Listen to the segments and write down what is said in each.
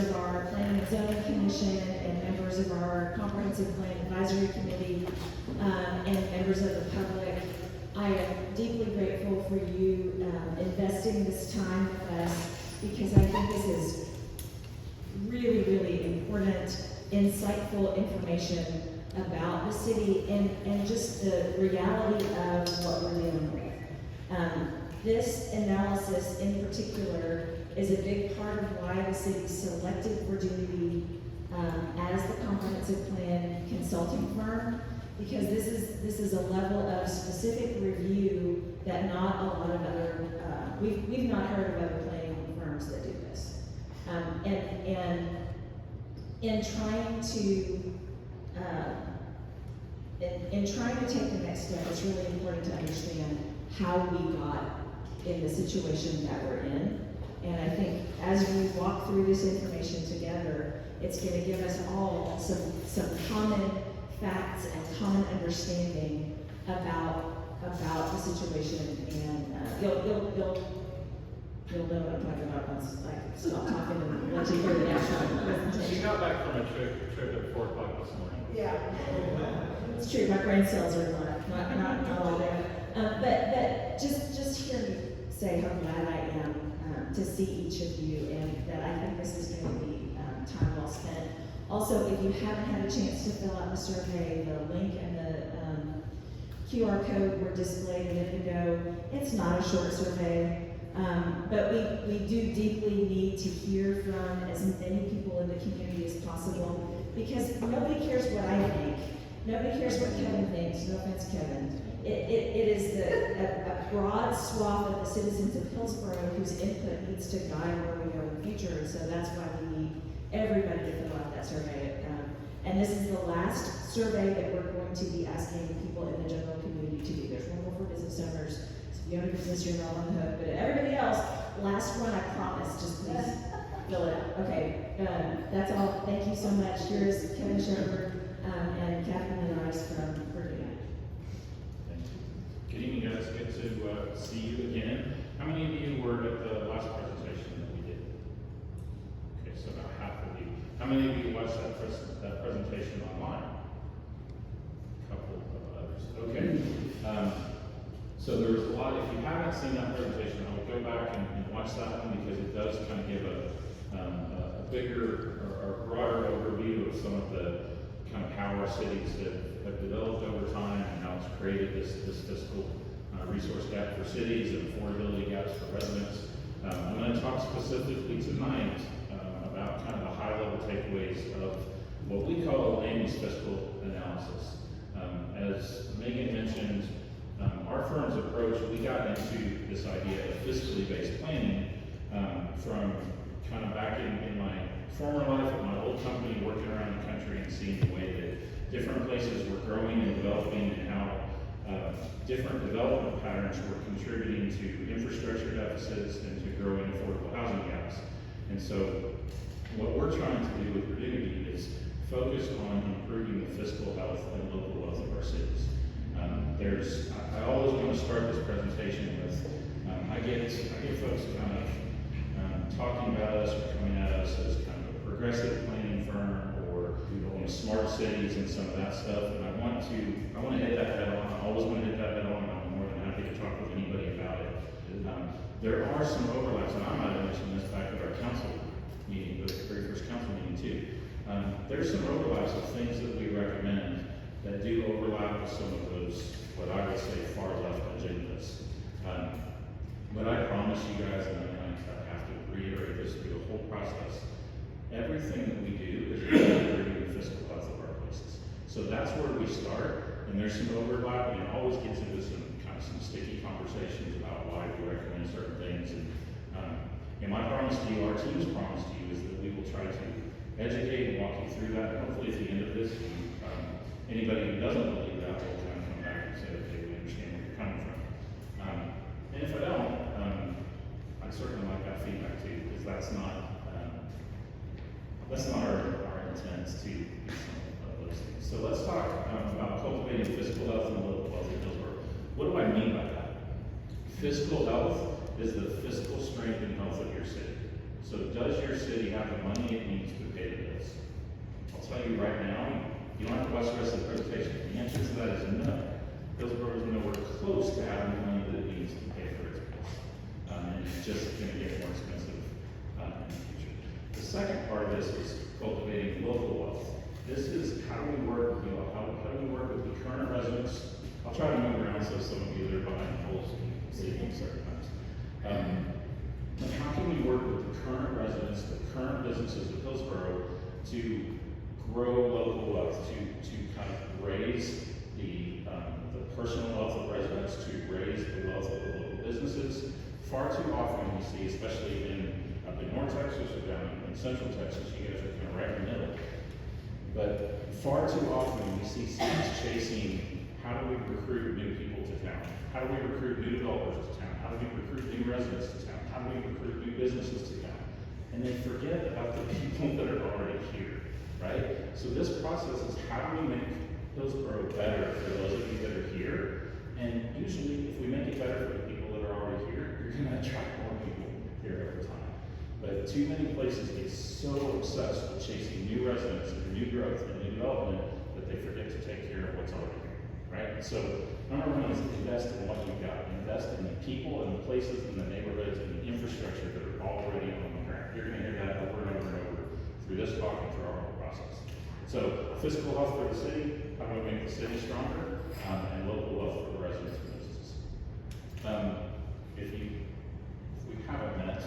of our Planning and Zoning Commission and members of our Comprehensive Plan Advisory Committee and members of the public. I am deeply grateful for you investing this time with us, because I think this is really, really important, insightful information about the city and just the reality of what we're dealing with. This analysis in particular is a big part of why the city selected Verdunity as the comprehensive plan consulting firm, because this is a level of specific review that not a lot of other, we've not heard of other planning firms that do this. And in trying to take the next step, it's really important to understand how we got in the situation that we're in. And I think as we walk through this information together, it's going to give us all some common facts and common understanding about the situation. And you'll know what I'm talking about once I stop talking and let you hear the actual presentation. She got back from a trip at 4 o'clock this morning. Yeah. It's true, my brain cells are not all there. But just hear me say how glad I am to see each of you, and that I think this is going to be time well spent. Also, if you haven't had a chance to fill out the survey, the link and the QR code were displayed a minute ago. It's not a short survey, but we do deeply need to hear from as many people in the community as possible, because nobody cares what I think. Nobody cares what Kevin thinks. No offense, Kevin. It is a broad swath of the citizens of Hillsborough whose input needs to guide where we go in the future, and so that's why we need everybody to fill out that survey. And this is the last survey that we're going to be asking people in the general community to do. There's one more for business owners, so if you own a business, you're not on the hook, but everybody else, last one, I promise, just please fill it out. Okay, that's all. Thank you so much. Here's Kevin Shepherd and Catherine and Rice from Virginia. Good evening, guys. Good to see you again. How many of you were at the last presentation that we did? Okay, so about half of you. How many of you watched that presentation online? A couple of others. Okay. So there was a lot. If you haven't seen that presentation, I would go back and watch that one, because it does kind of give a bigger or broader overview of some of the kind of how our cities have developed over time and how it's created this fiscal resource gap for cities and affordability gaps for residents. I'm going to talk specifically tonight about kind of the high-level takeaways of what we call a land use fiscal analysis. As Megan mentioned, our firm's approach, we got into this idea of fiscally based planning from kind of back in my former life at my old company, working around the country and seeing the way that different places were growing and developing, and how different development patterns were contributing to infrastructure deficits and to growing affordable housing gaps. And so what we're trying to do with Verdunity is focus on improving the fiscal health and local wealth of our cities. I always want to start this presentation with, I get folks kind of talking about us or coming at us as kind of a progressive planning firm, or smart cities and some of that stuff. And I want to hit that head on. I always want to hit that head on, and I'm more than happy to talk with anybody about it. There are some overlaps, and I might have mentioned this back at our council meeting, the very first council meeting too. There's some overlaps of things that we recommend that do overlap with some of those, what I would say, far left agendas. But I promise you guys, and I have to reiterate this through the whole process, everything that we do is improving the fiscal health of our places. So that's where we start, and there's some overlap, and it always gets into some sticky conversations about why we recommend certain things. And my promise to you, our team's promise to you, is that we will try to educate and walk you through that. And hopefully at the end of this, anybody who doesn't believe that will kind of come back and say, okay, we understand where you're coming from. And if I don't, I'd certainly like that feedback too, because that's not our intent to do some of those things. So let's talk about cultivating fiscal health and local wealth in Hillsborough. What do I mean by that? Fiscal health is the fiscal strength and health of your city. So does your city have the money money it needs to pay the bills? I'll tell you right now, you don't have to watch the rest of the presentation. The answer to that is no. Hillsborough is nowhere close to having the money that it needs to pay for its bills. And it's just going to get more expensive in the future. The second part of this is cultivating local wealth. This is how do we work, how do we work with the current residents? I'll try to move around so some of you that are behind the poles can see me certain times. And how can we work with the current residents, the current businesses of Hillsborough to grow local wealth, to kind of raise the personal wealth of residents, to raise the wealth of the local businesses? Far too often we see, especially up in North Texas or down in Central Texas, you guys are kind of right in the middle. But far too often we see cities chasing, how do we recruit new people to town? How do we recruit new developers to town? How do we recruit new residents to town? How do we recruit new businesses to town? And they forget about the people that are already here, right? So this process is how do we make Hillsborough better for those of you that are here? And usually, if we make it better for the people that are already here, you're going to attract more people here over time. But too many places get so obsessed with chasing new residents and new growth and new development that they forget to take care of what's already here, right? So number one is invest in what you've got. Invest in the people and the places and the neighborhoods and the infrastructure that are already on the ground. You're going to hear that over and over and over through this talk and through our whole process. So fiscal health for the city, how do we make the city stronger, and local wealth for the residents and businesses. If we haven't met,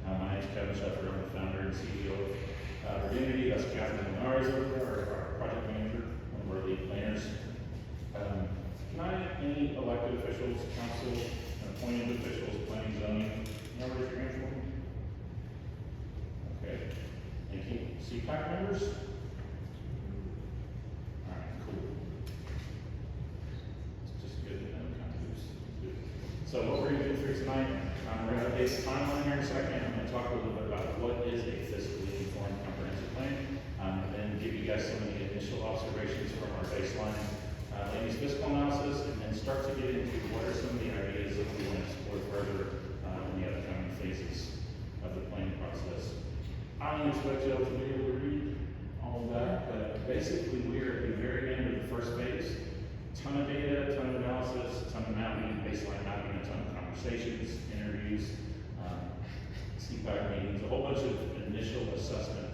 my name is Kevin Sheffer. I'm the founder and CEO of Virginity. That's Catherine Linares over there, our project manager, one of our lead planners. Can I, any elected officials, council, and appointed officials, planning, zoning, raise your hand for me? Okay. Thank you. CPAC members? All right, cool. It's just good to know kind of who's good. So what we're going to do for tonight, we're going to update the timeline here in a second. I'm going to talk a little bit about what is a fiscally informed comprehensive plan, and then give you guys some of the initial observations from our baseline land use fiscal analysis, and then start to get into what are some of the ideas that we want to explore further in the upcoming phases of the planning process. I don't expect you all to be able to read all of that, but basically we're at the very end of the first phase. Ton of data, ton of analysis, ton of mapping, baseline mapping, a ton of conversations, interviews, CPAC meetings, a whole bunch of initial assessment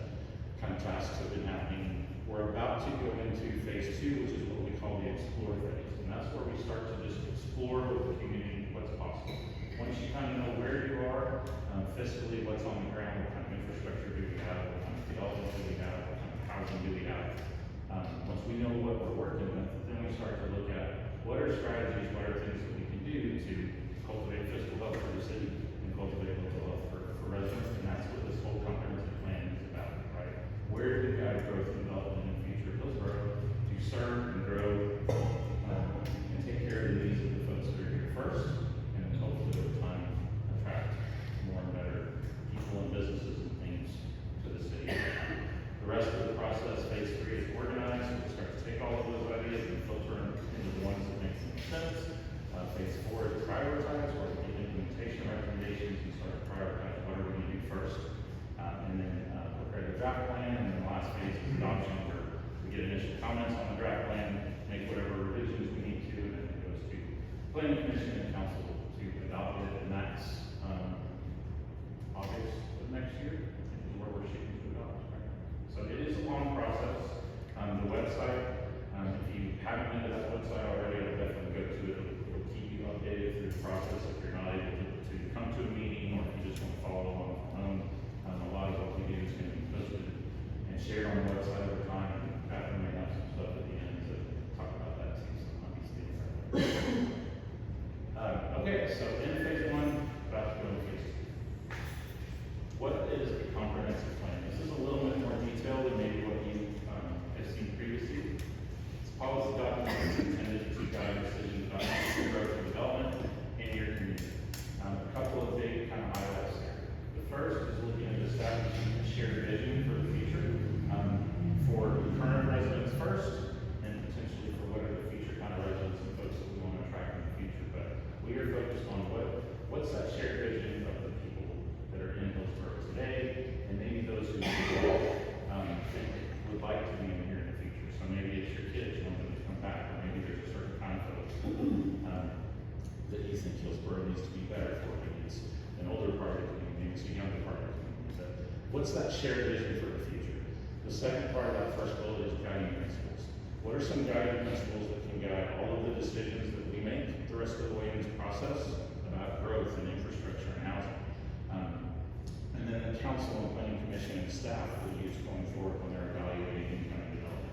kind of tasks have been happening. We're about to go into phase 2, which is what we call the explore phase. And that's where we start to just explore with the community what's possible. Once you kind of know where you are, fiscally, what's on the ground, what kind of infrastructure do we have, what kind of development do we have, what kind of housing do we have. Once we know what we're working with, then we start to look at what are strategies, what are things that we can do to cultivate fiscal wealth for the city and cultivate local wealth for residents. And that's what this whole comprehensive plan is about, right? Where do we guide growth and development in the future of Hillsborough to serve and grow and take care of the needs of the folks that are here first, and then hopefully over time attract more and better people and businesses and things to the city. The rest of the process, phase 3, is organized. We'll start to take all of those ideas and filter them into the ones that make sense. Phase 4 is prioritize, where we get implementation recommendations and start to prioritize what are we going to do first. And then prepare the draft plan, and then the last phase is adoption, where we get initial comments on the draft plan, make whatever revisions we need to, and then it goes to planning commission and council to adopt it, and that's August of next year is where we're shooting to adopt. Right? So it is a long process. The website, if you haven't been to that website already, I'll definitely go to it. It'll keep you updated through the process if you're not able to come to a meeting, or if you just want to follow along on your own. A lot of what we do is going to be posted and shared on the website over time, and Catherine may have some stuff at the end to talk about that too, so I'm not be stealing that. Okay, so in phase 1, about to go into phase 2. What is a comprehensive plan? This is a little bit more detailed than maybe what you have seen previously. It's a policy document that's intended to guide decisions about future growth and development in your community. A couple of big kind of highlights here. The first is looking at establishing a shared vision for the future. What's that shared vision for the future? The second part of that first bullet is guiding principles. What are some guiding principles that can guide all of the decisions that we make the rest of the way in this process about growth and infrastructure and housing? And then the council and planning commission and staff will use going forward when they're evaluating income development.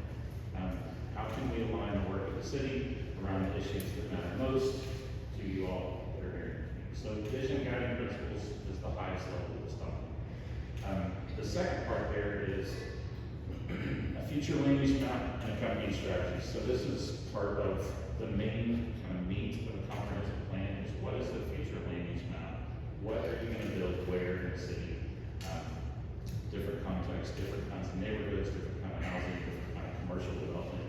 How can we align the work of the city around the issues that matter most to you all that are here? So vision guiding principles is the highest level of this document. The second part there is a future land use map and accompanying strategy. So this is part of the main kind of meat of the comprehensive plan is what is the future land use map? What are you going to build where in the city? Different contexts, different kinds of neighborhoods, different kind of housing, different kind of commercial development.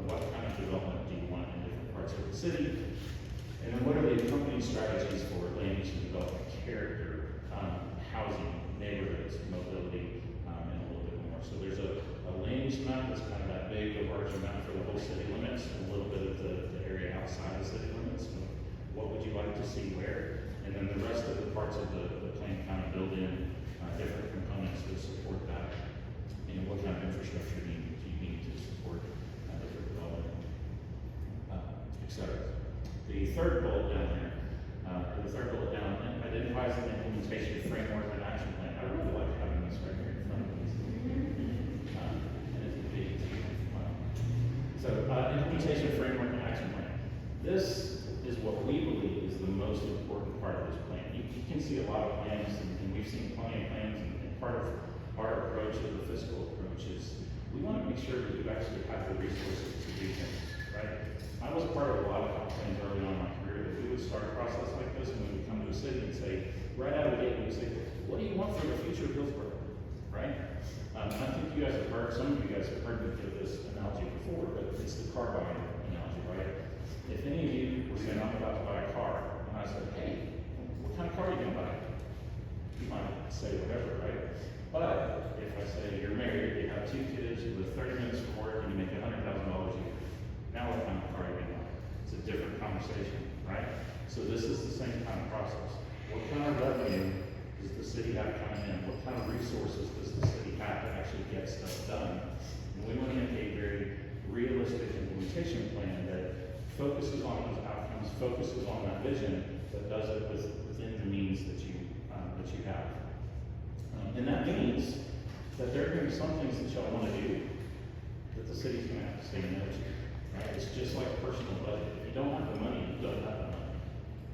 What kind of development do you want in different parts of the city? And then what are the accompanying strategies for land use and development character, housing, neighborhoods, mobility, and a little bit more. So there's a land use map that's kind of that big overarching map for the whole city limits, and a little bit of the area outside the city limits. And what would you like to see where? And then the rest of the parts of the plan kind of build in different components to support that. And what kind of infrastructure do you need to support different development, et cetera. The third bullet down there, identifies an implementation framework and action plan. I really like having this right here in front of me. And it's big. So, implementation framework and action plan. This is what we believe is the most important part of this plan. You can see a lot of plans, and we've seen plenty of plans, and part of our approach of the fiscal approach is we want to make sure that you actually have the resources to do things, right? I was part of a lot of comp plans early on in my career that we would start a process like this, and we would come to a city and say, right out of the gate, we would say, what do you want for the future of Hillsborough, right? I think you guys have heard, some of you guys have heard me give this analogy before, but it's the car buying analogy, right? If any of you were saying, I'm about to buy a car, and I said, hey, what kind of car are you going to buy? You might say whatever, right? But if I say you're married, you have 2 kids, you live 30 minutes from work, and you make $100,000 a year, now what kind of car are you going to buy? It's a different conversation, right? So this is the same kind of process. What kind of revenue does the city have coming in? What kind of resources does the city have to actually get stuff done? And we want to make a very realistic implementation plan that focuses on those outcomes, focuses on that vision, but does it within the means that you have. And that means that there are going to be some things that y'all want to do that the city's going to have to say no to. Right? It's just like a personal budget. If you don't have the money, you don't have the money.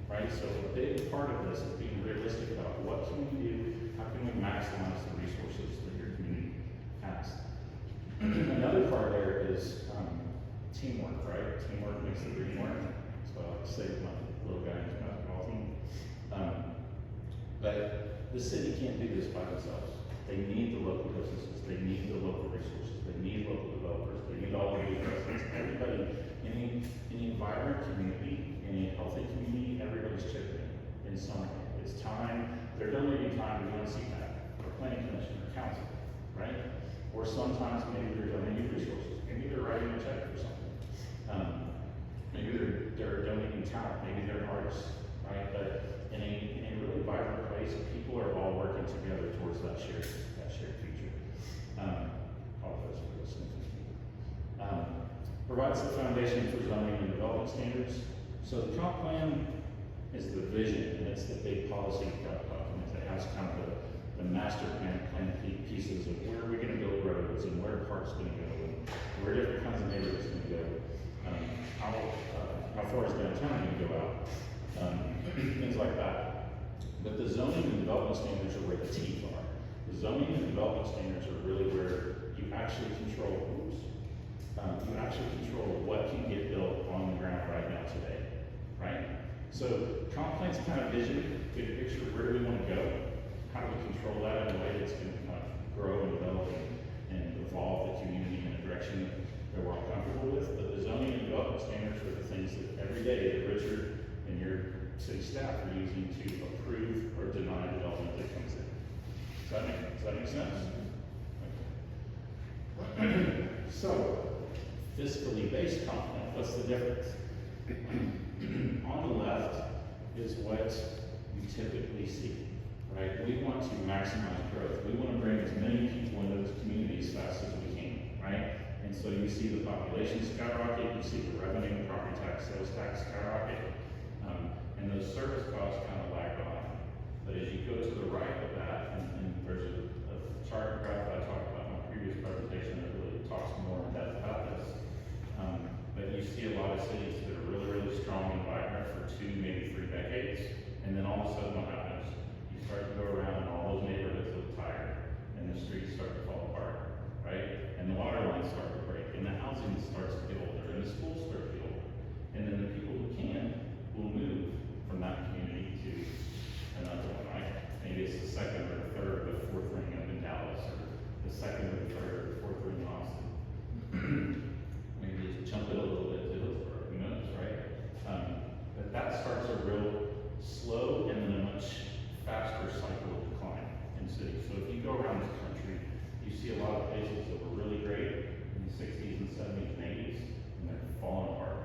Right? So a big part of this is being realistic about what can we do, how can we maximize the resources that your community has. Another part there is teamwork, right? Teamwork makes the dream work. So I like to say with my little guy in his basketball team. But the city can't do this by themselves. They need the local businesses, they need the local resources, they need local developers, they need all of these residents, everybody in the vibrant community, in a healthy community, everybody's chipping in some way. It's time, they're donating time to go and see that, or planning commission, or council, right? Or sometimes maybe they're donating resources, maybe they're writing a check for something. Maybe they're donating talent, maybe they're artists, right? But in a really vibrant place, people are all working together towards that shared future. Apologize for listening. Provides the foundation for zoning and development standards. So the comp plan is the vision, and it's the big policy document that has kind of the master plan pieces of where are we going to build roads, and where are parks going to go, and where different kinds of neighborhoods going to go, how far is downtown going to go out, things like that. But the zoning and development standards are where the teeth are. The zoning and development standards are really where you actually control what can get built on the ground right now today, right? So comp plan's kind of vision, get a picture of where do we want to go, how do we control that in a way that's going to kind of grow and develop and evolve the community in a direction that we're all comfortable with. But the zoning and development standards are the things that every day that Richard and your city staff are using to approve or deny development that comes in. Does that make sense? Okay. So, fiscally based comp plan, what's the difference? On the left is what you typically see, right? We want to maximize growth. We want to bring as many people into this community as fast as we can, right? And so you see the population skyrocket, you see the revenue, property tax, sales tax skyrocket, and those service costs kind of lag behind. But as you go to the right of that, and there's a chart graph that I talked about in my previous presentation that really talks more in depth about this. But you see a lot of cities that are really, really strong and vibrant for 2, maybe 3 decades, and then all of a sudden what happens? You start to go around and all those neighborhoods look tired, and the streets start to fall apart, right? And the water lines start to break, and the housing starts to get older, and the schools start to get older. And then the people who can will move from that community to another one, right? Maybe it's the second or the third or the fourth ring up in Dallas, or the second or the third or the fourth ring in Austin. Maybe just jump it a little bit to Hillsborough, who knows, right? But that starts a real slow and then a much faster cycle of decline in cities. So if you go around this country, you see a lot of places that were really great in the 60s and 70s and 80s, and they're falling apart.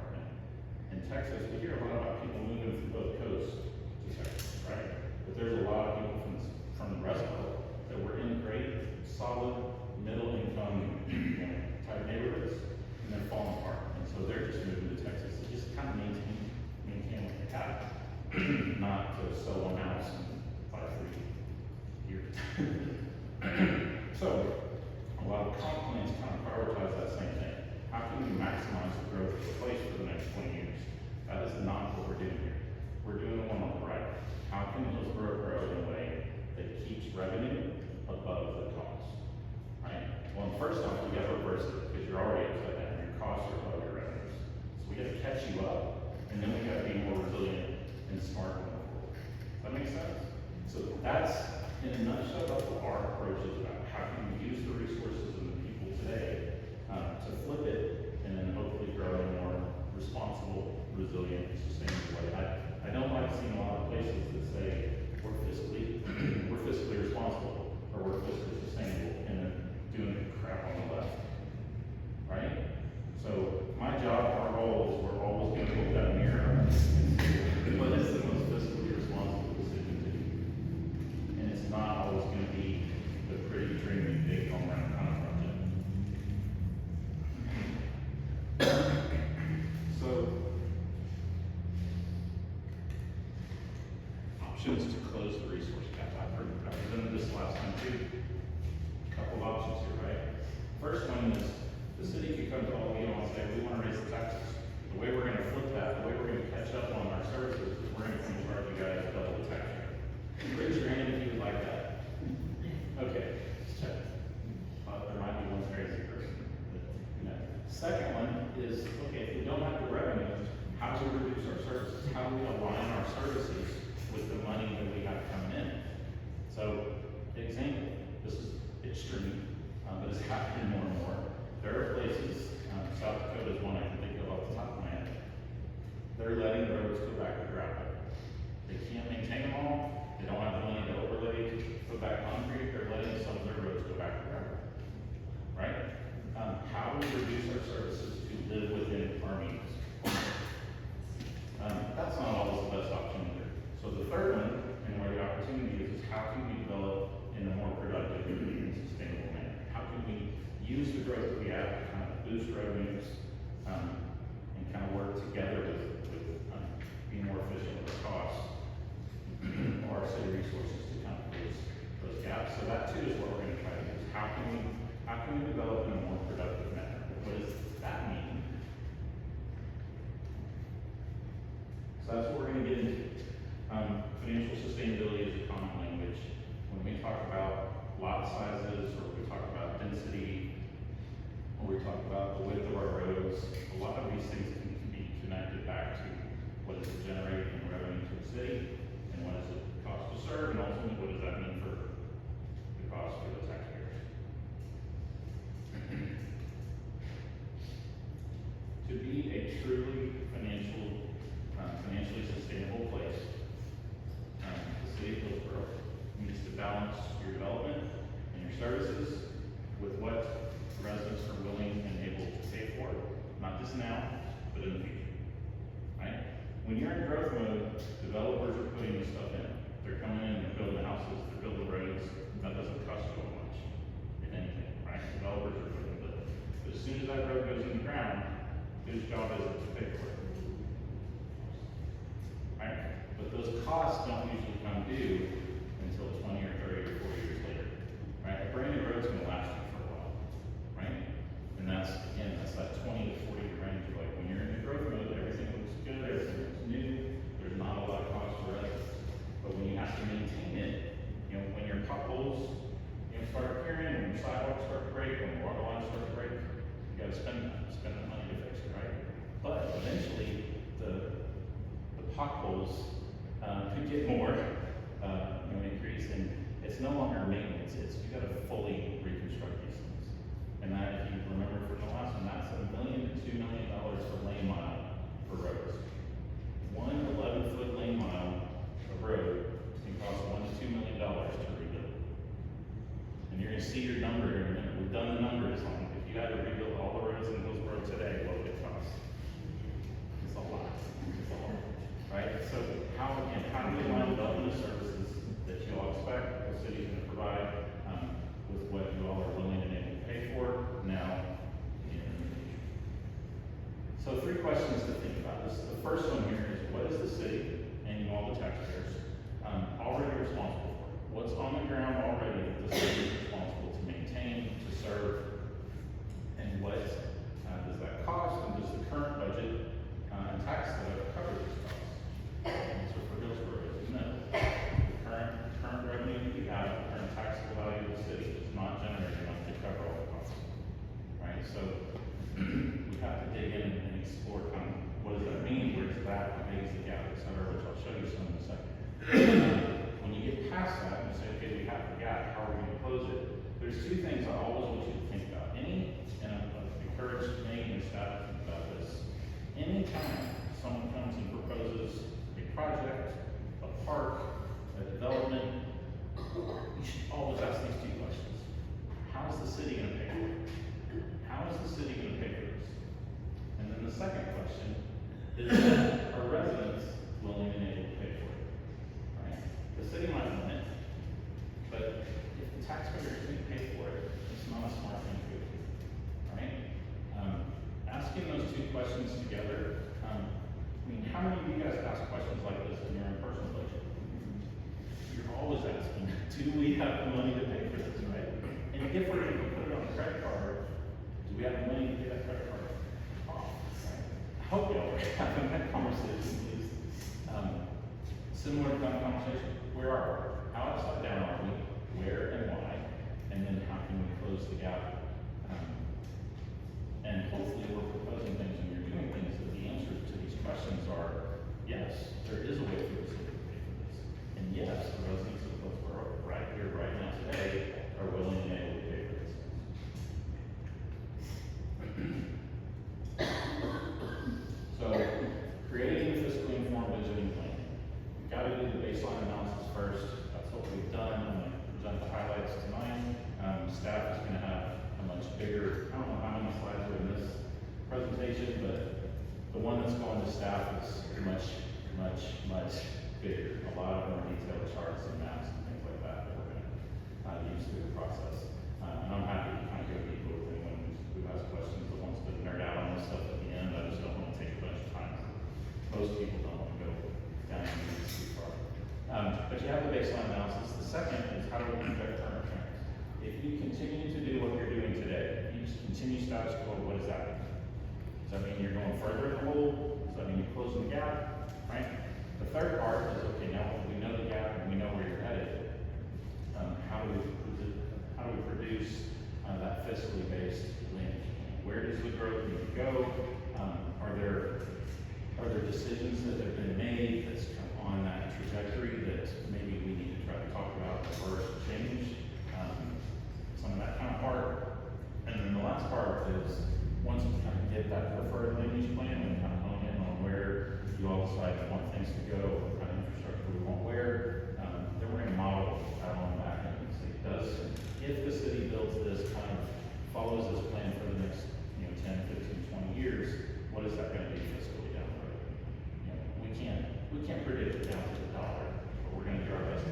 In Texas, we hear a lot about people moving from both coasts to Texas, right? But there's a lot of people from the rest of it that were in great, solid, middle income type neighborhoods, and they're falling apart. And so they're just moving to Texas to just kind of maintain what they have, not to sell one house and buy 3 here. So a lot of comp plans kind of prioritize that same thing. How can we maximize the growth of the place for the next 20 years? That is not what we're doing here. We're doing the one on the right. How can Hillsborough grow in a way that keeps revenue above the cost? Right? Well, first off, we got to reverse it because you're already upside down. Your costs are above your revenues. So we got to catch you up, and then we got to be more resilient and smart going forward. Does that make sense? So that's, in a nutshell, that's what our approach is about. How can we use the resources and the people today to flip it, and then hopefully grow in a more responsible, resilient, sustainable way. I don't like seeing a lot of places that say we're fiscally responsible or we're fiscally sustainable, and then doing crap on the left, right? So my job, our role is we're always going to look that mirror and see what is the most fiscally responsible decision to do, and it's not always going to be the pretty, dreamy, big home run kind of project. So, options to close the resource gap. I presented this last time too. A couple of options here, right? First one is the city could come to all of you and say, we want to raise the taxes. The way we're going to flip that, the way we're going to catch up on our services, is we're going to come charge you guys double the tax rate. Raise your hand if you would like that. Okay, let's check. There might be one crazy person. Second one is, okay, if we don't have the revenue, how do we reduce our services? How do we align our services with the money that we have coming in? So, example, this is extreme, but it's happening more and more. There are places, South Dakota is one I can think of off the top of my head. They're letting roads go back to gravel. They can't maintain them all. They don't have the money to overlay, put back concrete. They're letting some of their roads go back to gravel. Right? How do we reduce our services to live within our means? That's not always the best option either. So the third one, and where the opportunity is how can we develop in a more productive and sustainable manner? How can we use the growth that we have to kind of boost revenues and kind of work together with being more efficient with our costs or our city resources to kind of close those gaps? So that too is what we're going to try to do. Is how can we develop in a more productive manner? What does that mean? So that's what we're going to get into. Financial sustainability is a common language. When we talk about lot sizes, or we talk about density, or we talk about the width of our roads, a lot of these things can be connected back to what does it generate in revenue to the city, and what does it cost to serve, and ultimately what does that mean for the cost for the taxpayers. To be a truly financially sustainable place, the city of Hillsborough needs to balance your development and your services with what residents are willing and able to pay for, not just now, but in the future. Right? When you're in growth mode, developers are putting this stuff in. They're coming in, they're building houses, they're building roads, that doesn't cost you much, if anything, right? Developers are putting the, but as soon as that road goes in the ground, whose job is it to pay for it? Right? But those costs don't usually come due until 20 or 30 or 40 years later, right? A brand new road's gonna last you for a while, right? And that's, again, that's that 20 to 40 year range. Like when you're in the growth mode, everything looks good, everything looks new, there's not a lot of cost for us. But when you have to maintain it, you know, when your potholes, you know, start appearing, when your sidewalks start to break, when your water lines start to break, you gotta spend the money to fix it, right? But eventually, the potholes could get more, you know, increase, and it's no longer maintenance, it's you gotta fully reconstruct these things. And that, if you remember from the last one, that's $1 million to $2 million per lane mile for roads. One 11-foot lane mile of road can cost $1 to $2 million to rebuild. And you're gonna see your number here in a minute. We've done the numbers on if you had to rebuild all the roads in Hillsborough today, what would it cost? It's a lot. It's a lot. Right? So how do we line up the services that you all expect the city's gonna provide with what you all are willing and able to pay for now and in the future? So 3 questions to think about. The first one here is, what is the city and you all the taxpayers already responsible for? What's on the ground already that the city is responsible to maintain, to serve, and what does that cost, and does the current budget and tax setup cover these costs? So for Hillsborough, as you know, the current revenue that we have, the current taxable value of the city is not generating enough to cover all the costs, right? So we have to dig in and explore kind of what does that mean, where's that, how big is the gap, et cetera, which I'll show you some in a second. When you get past that and say, okay, we have the gap, how are we gonna close it? There's 2 things I always want you to think about. And I've encouraged me and staff to think about this. Anytime someone comes and proposes a project, a park, a development, you should always ask these 2 questions. How is the city gonna pay for it? How is the city gonna pay for this? And then the second question is, are residents willing and able to pay for it? Right? The city might want it, but if the taxpayers can't pay for it, it's not a smart thing to do. Right? Asking those 2 questions together, I mean, how many of you guys ask questions like this in your own personal budget? You're always asking, do we have the money to pay for this, right? And if we're going to put it on a credit card, do we have the money to pay that credit card off? Right? I hope y'all are having that conversation, please. Similar kind of conversation. Where are we? How upside down are we? Where and why? And then how can we close the gap? And hopefully we're proposing things and you're doing things that the answers to these questions are, yes, there is a way for the city to pay for this. And yes, the residents of Hillsborough right here, right now today, are willing and able to pay for this. So, creating a fiscally informed visioning plan. We've got to do the baseline analysis first. That's what we've done. I'm going to present the highlights tonight. Staff is going to have a much bigger, I don't know how many slides are in this presentation, but the one that's going to staff is much bigger. A lot of more detailed charts and maps and things like that we're going to use through the process. And I'm happy to kind of go deeper with anyone who has questions that wants to nerd out on this stuff at the end. I just don't want to take a bunch of time. Most people don't want to go down these too far. But you have the baseline analysis. The second is how do we project current trends? If you continue to do what you're doing today, if you just continue status quo, what does that mean? Does that mean you're going further in the hole? Does that mean you're closing the gap? Right? The third part is, okay, now that we know the gap and we know where you're headed, how do we produce that fiscally based land? Where does the growth need to go? Are there decisions that have been made that's on that trajectory that maybe we need to try to talk about or change? Some of that kind of part. And then the last part is, once we kind of get that preferred land use plan and kind of hone in on where you all decide you want things to go, what kind of infrastructure we want where, then we're going to model our own back end and see, if the city builds this, kind of follows this plan for the next 10, 15, 20 years, what is that going to be fiscally down the road? We can't predict it down to the dollar, but we're going to do our best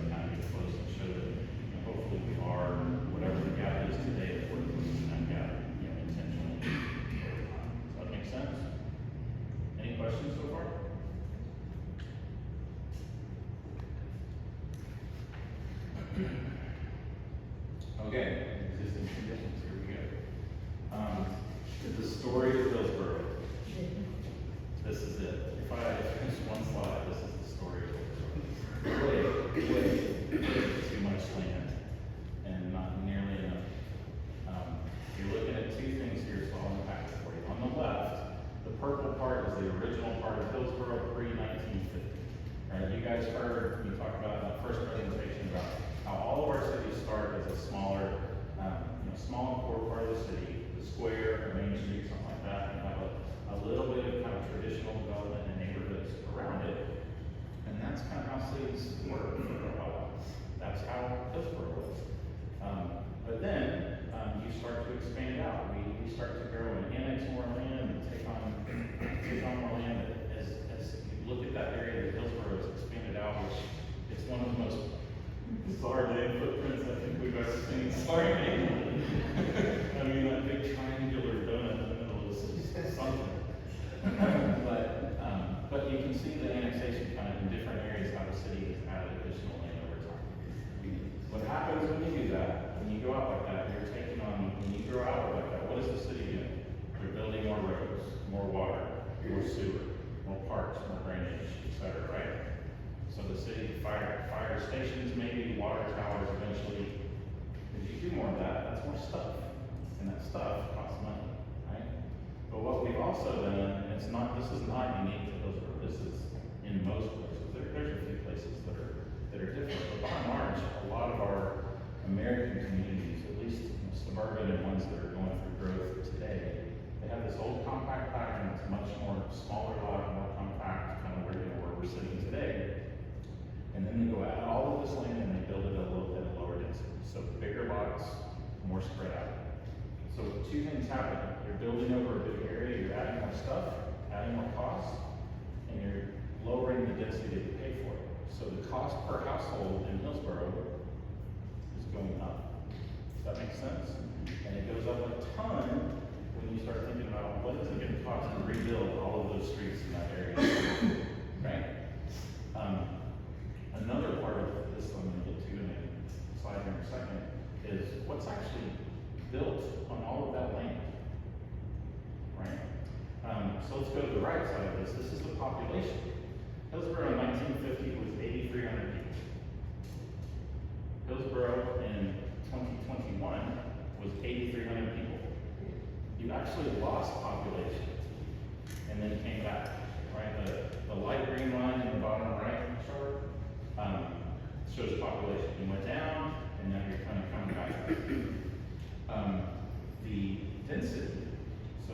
additional development and neighborhoods around it. And that's kind of how cities work for a while. That's how Hillsborough was. But then you start to expand out. We start to grow and annex more land and take on more land. As you look at that area that Hillsborough has expanded out, which it's one of the most bizarre land footprints I think we've ever seen. Sorry, I mean, that big triangular donut in the middle is something. But you can see the annexation kind of in different areas, how the city has added additional land over time. What happens when you do that, when you go out like that, you're taking on, when you grow out like that, what is the city doing? They're building more roads, more water, more sewer, more parks, more drainage, etc., right? So the city, fire stations, maybe water towers eventually. If you do more of that, that's more stuff. And that stuff costs money, right? But what we've also done, and this is not unique to Hillsborough, this is in most places. There's a few places that are different, but by and large, a lot of our American communities, at least suburban and ones that are going through growth today, they have this old compact pattern that's much more smaller lot, more compact, kind of where we're sitting today. And then they go out all of this land and they build it a little bit lower density. So bigger lots, more spread out. So two things happen. You're building over a big area, you're adding more stuff, adding more costs, and you're lowering the density that you pay for it. So the cost per household in Hillsborough is going up. Does that make sense? And it goes up a ton when you start thinking about what is it going to cost to rebuild all of those streets in that area, right? Another part of this I'm going to get to in a slide here in a second is what's actually built on all of that land, right? So let's go to the right side of this. This is the population. Hillsborough in 1950 was 8,300 people. Hillsborough in 2021 was 8,300 people. You actually lost population and then came back, right? The light green line in the bottom right chart shows population. You went down and now you're kind of coming back up. The density, so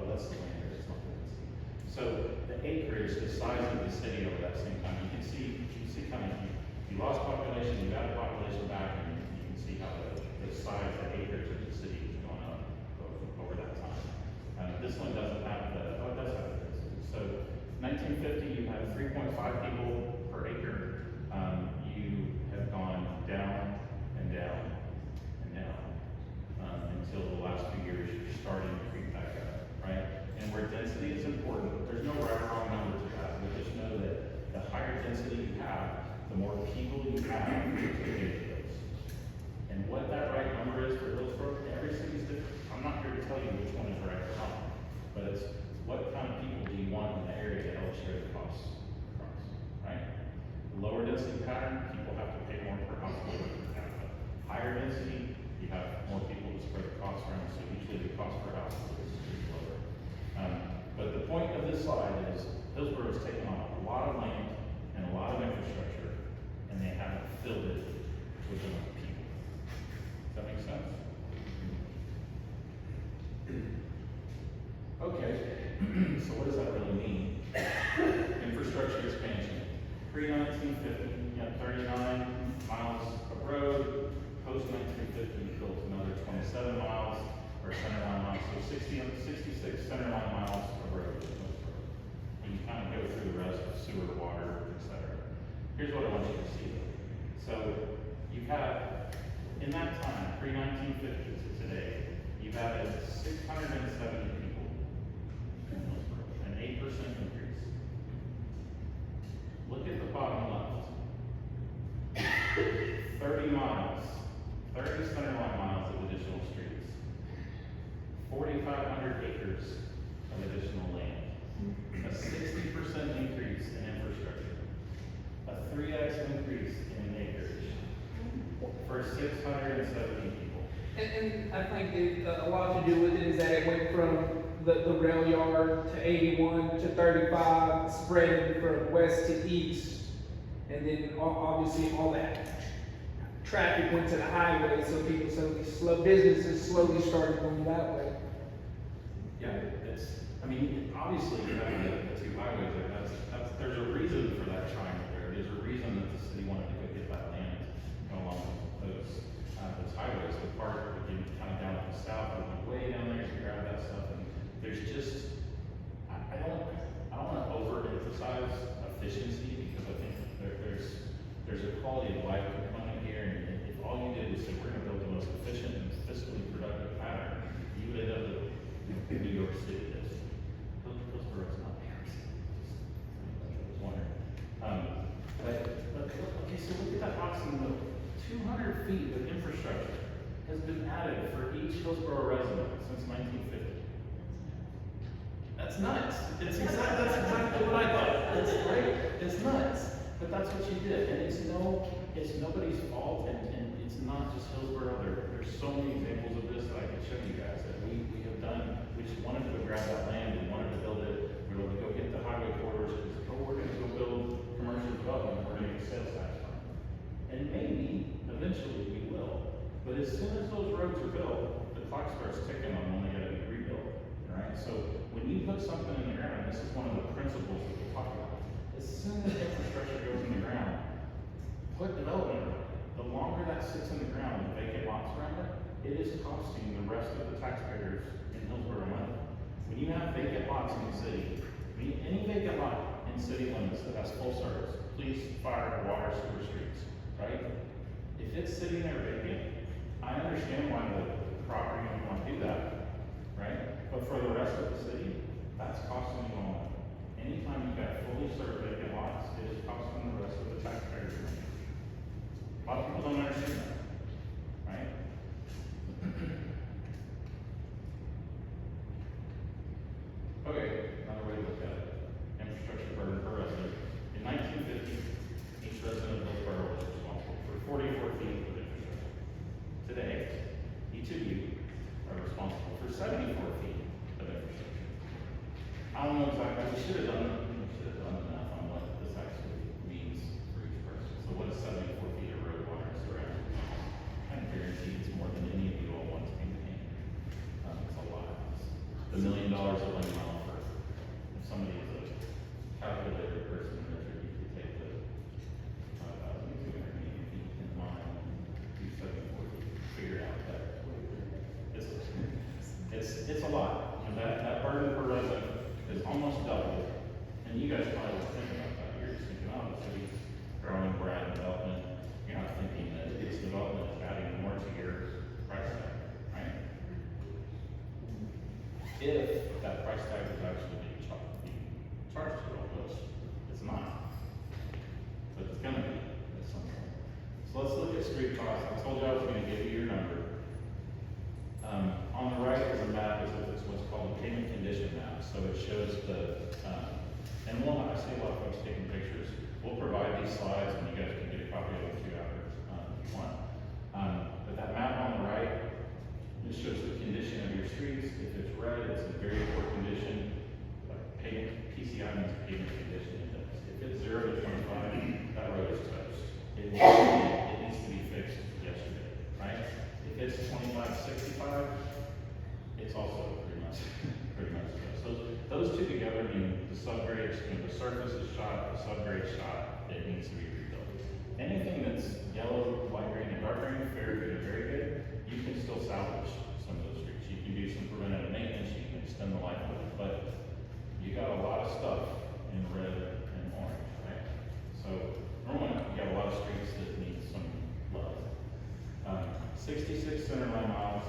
that's the land area, it's not the density. So the acreage, the size of the city over that same time, you can see kind of, you lost population, you added population back, and you can see how the size, the acreage of the city has gone up over that time. This one doesn't have it does have the density. So 1950, you had 3.5 people per acre. You have gone down and down and down until the last few years you're starting to creep back up, right? And where density is important, there's no right or wrong number to that. We just know that the higher density you have, the more people you have to engage those. And what that right number is for Hillsborough, every city is different. I'm not here to tell you which one is right or wrong, but it's what kind of people do you want in the area to help share the costs across, right? Lower density pattern, people have to pay more per household per capita. Higher density, you have more people to spread the costs around, so usually the cost per household is lower. But the point of this slide is Hillsborough has taken on a lot of land and a lot of infrastructure, and they haven't filled it with enough people. Does that make sense? Okay, so what does that really mean? Infrastructure expansion. Pre-1950, you had 39 miles of road. Post-1950, you built another 27 miles, or centerline miles, so 66 centerline miles of road. And you kind of go through the rest of sewer, water, etc. Here's what I want you to see. So you've had, in that time, pre-1950 to today, you've added 670 people, an 8% increase. Look at the bottom left. 30 miles, 30 centerline miles of additional streets, 4,500 acres of additional land, a 60% increase in infrastructure, a 3x increase in acreage for 670 people. And I think a lot to do with it is that it went from the rail yard to 81 to 35, spreading from west to east, and then obviously all that traffic went to the highway, so businesses slowly started going that way. Yeah, obviously, you have the two highways there, there's a reason for that triangle there, there's a reason that the city wanted to go get that land, along those highways, the part, again, kind of down to the south, and way down there, you grab that stuff, and there's just, I don't wanna overemphasize efficiency, because I think there's a quality of life component here, and if all you did was say, we're gonna build the most efficient and fiscally productive pattern, you would end up with New York City is. Those boroughs not New York City. I was wondering. Okay, so look at that box in the middle. 200 feet of infrastructure has been added for each Hillsborough resident since 1950. That's nuts. That's exactly what I thought. That's great. It's nuts. But that's what you did. And it's nobody's fault, and it's not just Hillsborough. There's so many examples of this that I could show you guys that we have done. We just wanted to go grab that land, we wanted to build it, we were going to go get the highway corridors, because we're going to go build commercial development, we're going to get sales tax from it. And maybe, eventually, we will. But as soon as those roads are built, the clock starts ticking on when they got to be rebuilt, right? So when you put something in the ground, this is one of the principles that we talk about. As soon as infrastructure goes in the ground, put development around it. The longer that sits in the ground with vacant lots around it, it is costing the rest of the taxpayers in Hillsborough money. When you have vacant lots in the city, any vacant lot in city limits that has full service, police, fire, water, sewer, streets, right? If it's sitting there vacant, I understand why the property owner want to do that, right? But for the rest of the city, that's costing you all money. Anytime you've got fully served vacant lots, it is costing the rest of the taxpayers money. A lot of people don't understand that, right? Okay, another way to look at it. Infrastructure burden per resident. In 1950, each resident of Hillsborough was responsible for 44 feet of infrastructure. Today, each of you are responsible for 74 feet of infrastructure. I don't know exactly, we should have done enough on what this actually means for each person. So what is 74 feet of road, water, and sewer? I can guarantee it's more than any of you all want to maintain. It's a lot. It's $1 million of lane mile. If somebody is a calculator person, you could take the 5,280 feet in line and do 74 feet, figure it out that. It's a lot. And that burden per resident is almost double. And you guys probably don't think about that. You're just thinking, oh, the city's growing, we're adding development. You're not thinking that this development is adding more to your price tag, right? If that price tag is actually being charged to all those, it's not. But it's gonna be at some point. So let's look at street costs. I told you I was gonna give you your number. On the right is a map, it's what's called a payment condition map. So it shows and I see a lot of folks taking pictures. We'll provide these slides and you guys can get a copy of them too after if you want. But that map on the right, it shows the condition of your streets. If it's red, it's in very poor condition. Like PCI means pavement condition index. If it's 0 to 25, that road is toast. It needs to be fixed yesterday, right? If it's 25, 65, it's also pretty much toast. So those two together mean the subgrade, the surface is shot, the subgrade shot, it needs to be rebuilt. Anything that's yellow, light green, and dark green, fair, good, and very good, you can still salvage some of those streets. You can do some preventative maintenance, you can extend the life of it, but you got a lot of stuff in red and orange, right? So normally you got a lot of streets that need some love. 66 center line miles,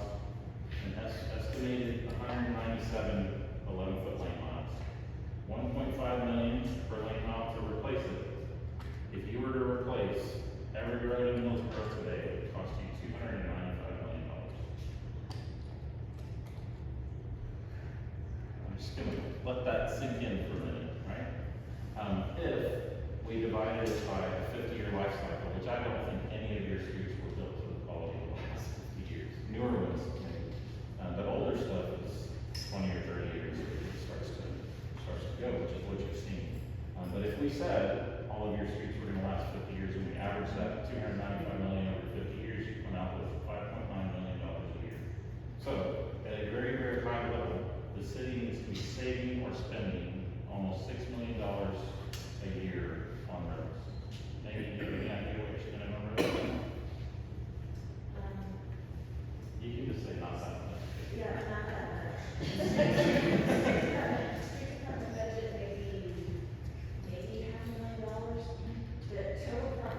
an estimated 197 11-foot lane miles. 1.5 million per lane mile to replace it. If you were to replace every road in Hillsborough today, it would cost you $295 million. I'm just gonna let that sink in for a minute, right? If we divided it by a 50-year life cycle, which I don't think any of your streets were built to the quality of the last 50 years. Newer ones, maybe. But older stuff is 20 or 30 years it starts to go, which is what you've seen. But if we said all of your streets were going to last 50 years and we averaged that $295 million over 50 to be saving or spending almost $6 million a year on roads. Maybe you have any idea what you're spending on roads? You can just say not that much. Yeah, not that much. Street department budget, maybe $500,000. The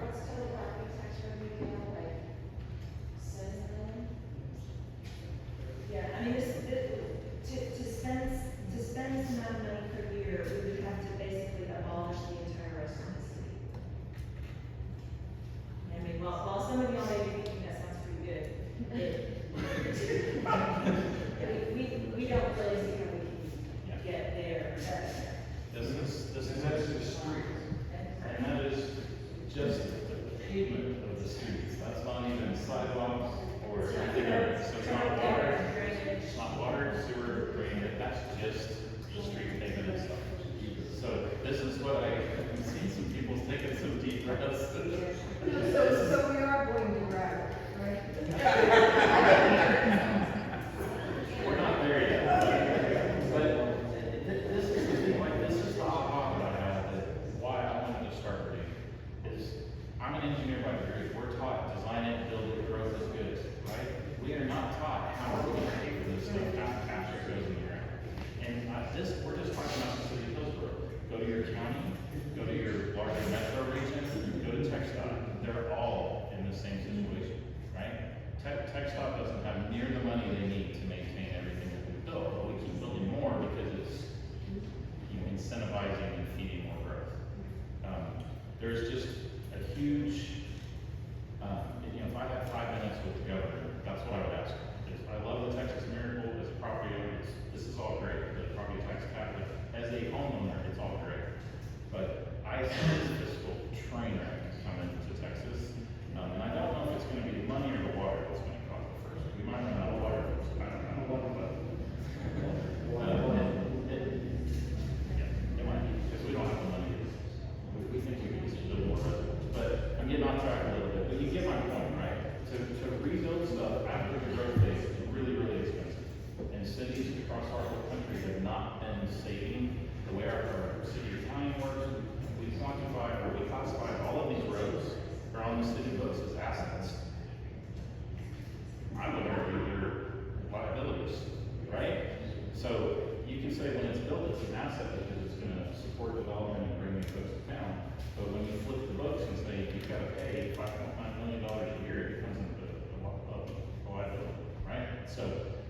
what's total property tax revenue now, like 7 million? Yeah, I mean, to spend this amount of money per year, we would have to basically abolish the entire rest of the city. I mean, while some of y'all may be thinking that sounds pretty good, we don't really see how we can get there. This is the street, and that is just the pavement of the streets. That's not even sidewalks or anything else. So it's not water, it's not water, sewer, drainage. That's just the street pavement itself. So this is what I've seen some people taking some deep breaths. So we are going to gravel, right? We're not there yet, but this is the thing, like, this is the aha that I have, that why I wanted to start reading, is I'm an engineer by degree. We're taught design it, build it, growth is good, right? We are not taught how we're going to pay for this stuff after it goes in the ground. And we're just talking about the city of Hillsborough. Go to your county, go to your larger metro region, go to TxDOT. They're all in the same situation, right? TxDOT doesn't have near the money they need to maintain everything that we built, but we keep building more because it's incentivizing and feeding more growth. There's just a huge, if I had 5 minutes with the governor, that's what I would ask. I love the Texas Miracle as a property owner. This is all great. The property tax cap, as a homeowner, it's all great. But I see this fiscal train wreck coming to Texas, and I don't know if it's going to be the money or the water that's going to cause it first. We might run out of water. I don't know, but it might be because we don't have the money. We think we can use a little more reservoirs, but I'm getting off track a little bit. But you get my point, right? To rebuild stuff after the growth phase is really, really expensive, and cities across our whole country have not been saving the way our city accounting works. We quantify or we classify all of these roads are on the city books as assets. I would argue they're liabilities, right? So you can say when it's built, it's an asset because it's going to support development and bring new folks to town. But when you flip the books and say you've got to pay $5.5 million a year, it becomes a liability, right? So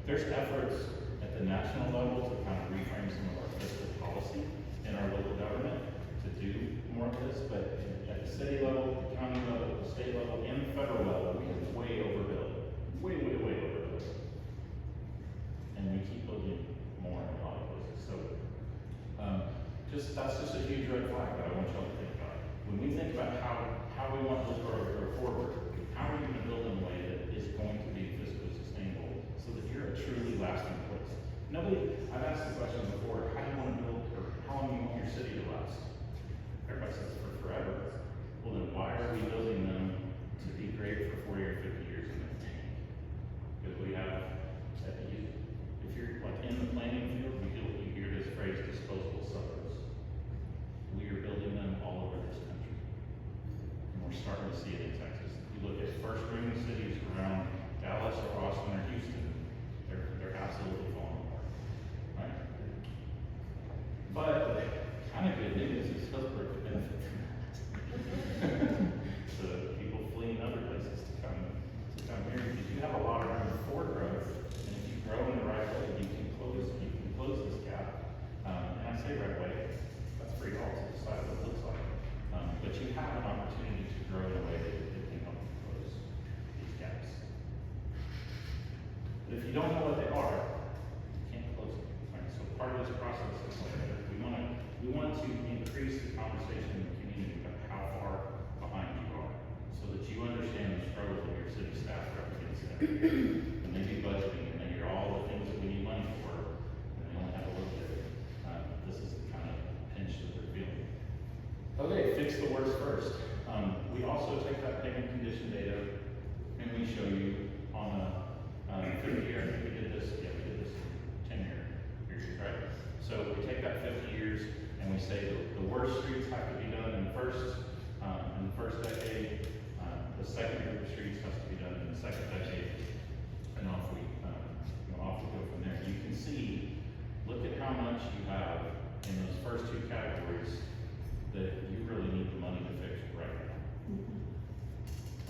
there's efforts at the national level to kind of reframe some of our fiscal policy in our local government to do more of this, but at the city level, the county level, the state level, and the federal level, we have way overbuilt. Way overbuilt. And we keep building more in a lot of places. So that's just a huge red flag that I want y'all to think about. When we think about how we want this to go forward, how are you going to build in a way that is going to be fiscally sustainable so that you're a truly lasting place? I've asked the question before, how do you want to build, or how long do you want your city to last? Everybody says for forever. Well, then why are we building them to be great for 40 or 50 years in the tank? Because we have, if you're like in the planning field, you hear this phrase, disposable suburbs. We are building them all over this country. And we're starting to see it in Texas. If you look at first ring cities around Dallas or Austin or Houston, they're absolutely falling apart. Right? But the kind of good news is Hillsborough could benefit from that. So people fleeing other places to come here because you have a lot of room for growth, and if you grow in the right way, you can close this gap. And I say right way, that's for y'all to decide what it looks like. But you have an opportunity to grow in a way that can help you close these gaps. But if you don't know what they are, you can't close them. Right? So part of this process is like we want to increase the conversation in the community about how far behind you are, so that you understand the struggles of your city staff are up against them. And they do budgeting, and they hear all the things that we need money for, and they only have a little bit. This is the kind of pinch that they're feeling. Okay, fix the worst first. We also take that payment condition data, and we show you on a 30-year, I think we did this 10-year period, right? So we take that 50 years and we say the worst streets have to be done in the first decade, the second group of streets has to be done in the second decade, and off we go from there. You can see, look at how much you have in those first two categories that you really need the money to fix right now.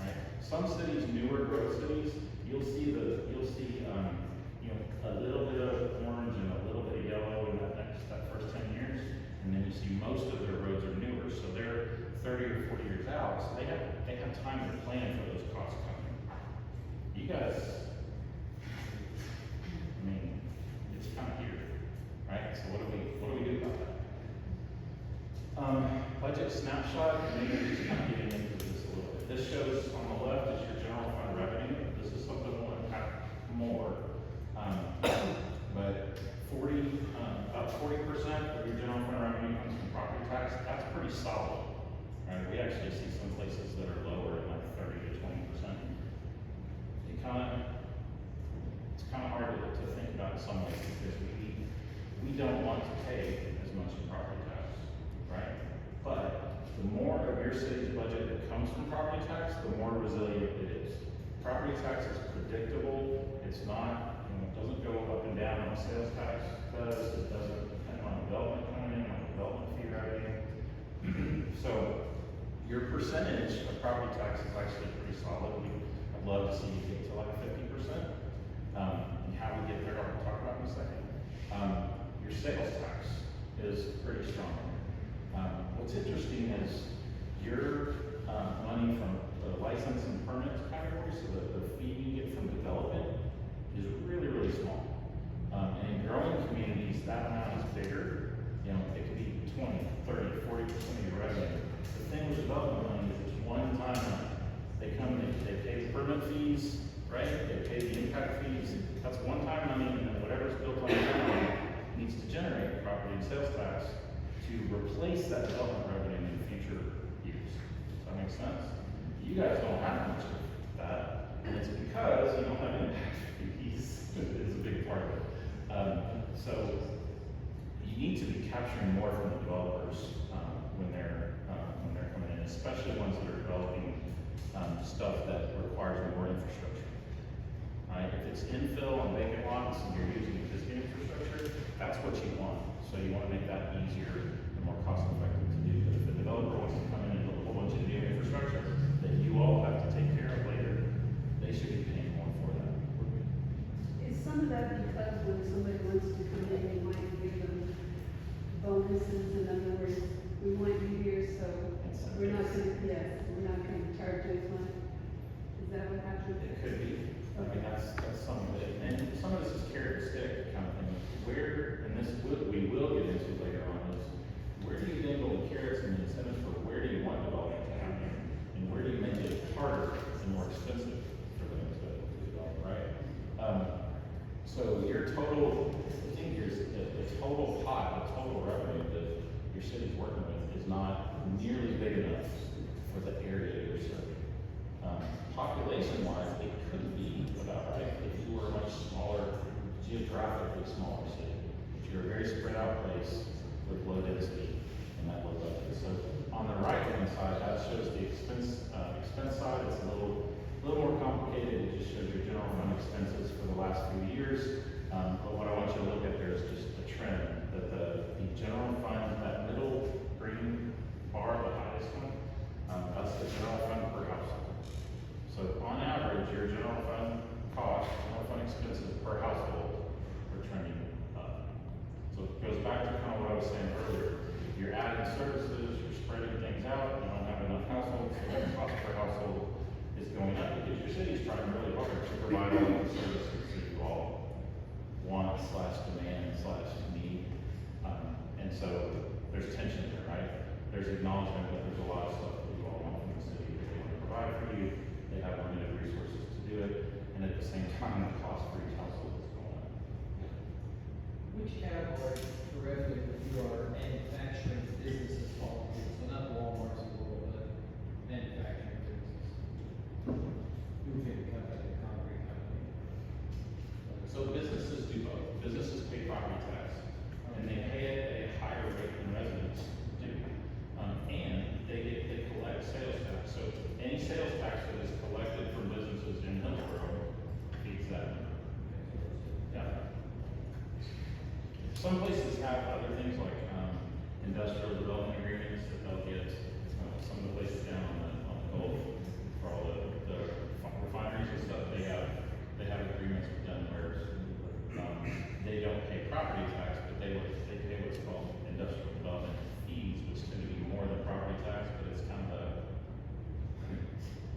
Right? Some cities, newer growth cities, you'll see a little bit of orange and a little bit of yellow in that first 10 years, and then you see most of their roads are newer, so they're 30 or 40 years out, so they have time to plan for those costs coming. You guys, I mean, it's kind of here, right? So what do we do about that? Budget snapshot, and maybe just kind of getting into this a little bit. This shows on the left is your general fund revenue. This is something we'll unpack more. But about 40% of your general fund revenue comes from property tax. That's pretty solid. Right? We actually see some places that are lower, like 30 to 20%. It's kind of hard to think about in some ways because we don't want to pay as much in property tax, right? But the more of your city's budget that comes from property tax, the more resilient it is. Property tax is predictable. It's not, it doesn't go up and down on sales tax does. It doesn't depend on development coming in, on development fee revenue. So your percentage of property tax is actually pretty solid. I'd love to see you get to like 50%. And how we get there, I'll talk about in a second. Your sales tax is pretty strong. What's interesting is your money from the license and permits category, so the fee you get from development is really, really small. And in growing communities, that amount is bigger. It could be 20, 30, 40% of your revenue. The thing with development money is it's one time money. They come, they pay the permit fees, right? They pay the impact fees. That's one time money, and then whatever's built on the needs to generate property and sales tax to replace that development revenue in future years. Does that make sense? You guys don't have much of that, and it's because you don't have impact fees. It's a big part of it. So you need to be capturing more from the developers when they're coming in, especially ones that are developing stuff that requires more infrastructure. Right? If it's infill on vacant lots and you're using existing infrastructure, that's what you want. So you want to make that easier and more cost effective to do. But if the developer wants to come in and build a whole bunch of new infrastructure that you all have to take care of later, they should be paying more for that. Is some of that because when somebody wants to come in, you might give them bonuses, in other words, we want you here, so we're not gonna charge you as much? Is that what happens? It could be. I mean, that's some of it. And some of this is carrot stick kind of thing. Where, and this we will get into later on, is where do you dangle the carrots and the incentives for where do you want development to happen? And where do you make it harder and more expensive for them to develop, right? So your total, I think the total pot, the total revenue that your city's working with is not nearly big enough for the area you're serving. Population-wise, it could be about right if you were a much smaller, geographically smaller city. But you're a very spread out place with low density and that low budget. So on the right-hand side, that shows the expense side. It's a little more complicated. It just shows your general fund expenses for the last few years. But what I want you to look at there is just the trend that the general fund, that middle green bar, the highest one, that's the general fund per household. So on average, your general fund cost, general fund expenses per household are trending up. So it goes back to kind of what I was saying earlier. You're adding services, you're spreading things out, you don't have enough households, so the cost per household is going up because your city's trying really hard to provide all the services that you all want / demand / need. And so there's tension there, right? There's acknowledgement that there's a lot of stuff that you all want from the city that they want to provide for you. They have limited resources to do it, and at the same time, the cost for each household is going up. Which category for revenue if you are manufacturing businesses fall into? So not Walmart's of the world, but manufacturing businesses. Roofing company, concrete company. So businesses do both. Businesses pay property tax, and they industrial development agreements that they'll get, some of the places down on the Gulf, for all the refineries and stuff, they have agreements with them where, they don't pay property tax, but they pay what's called industrial development fees, which tend to be more than property tax, but it's kind of a,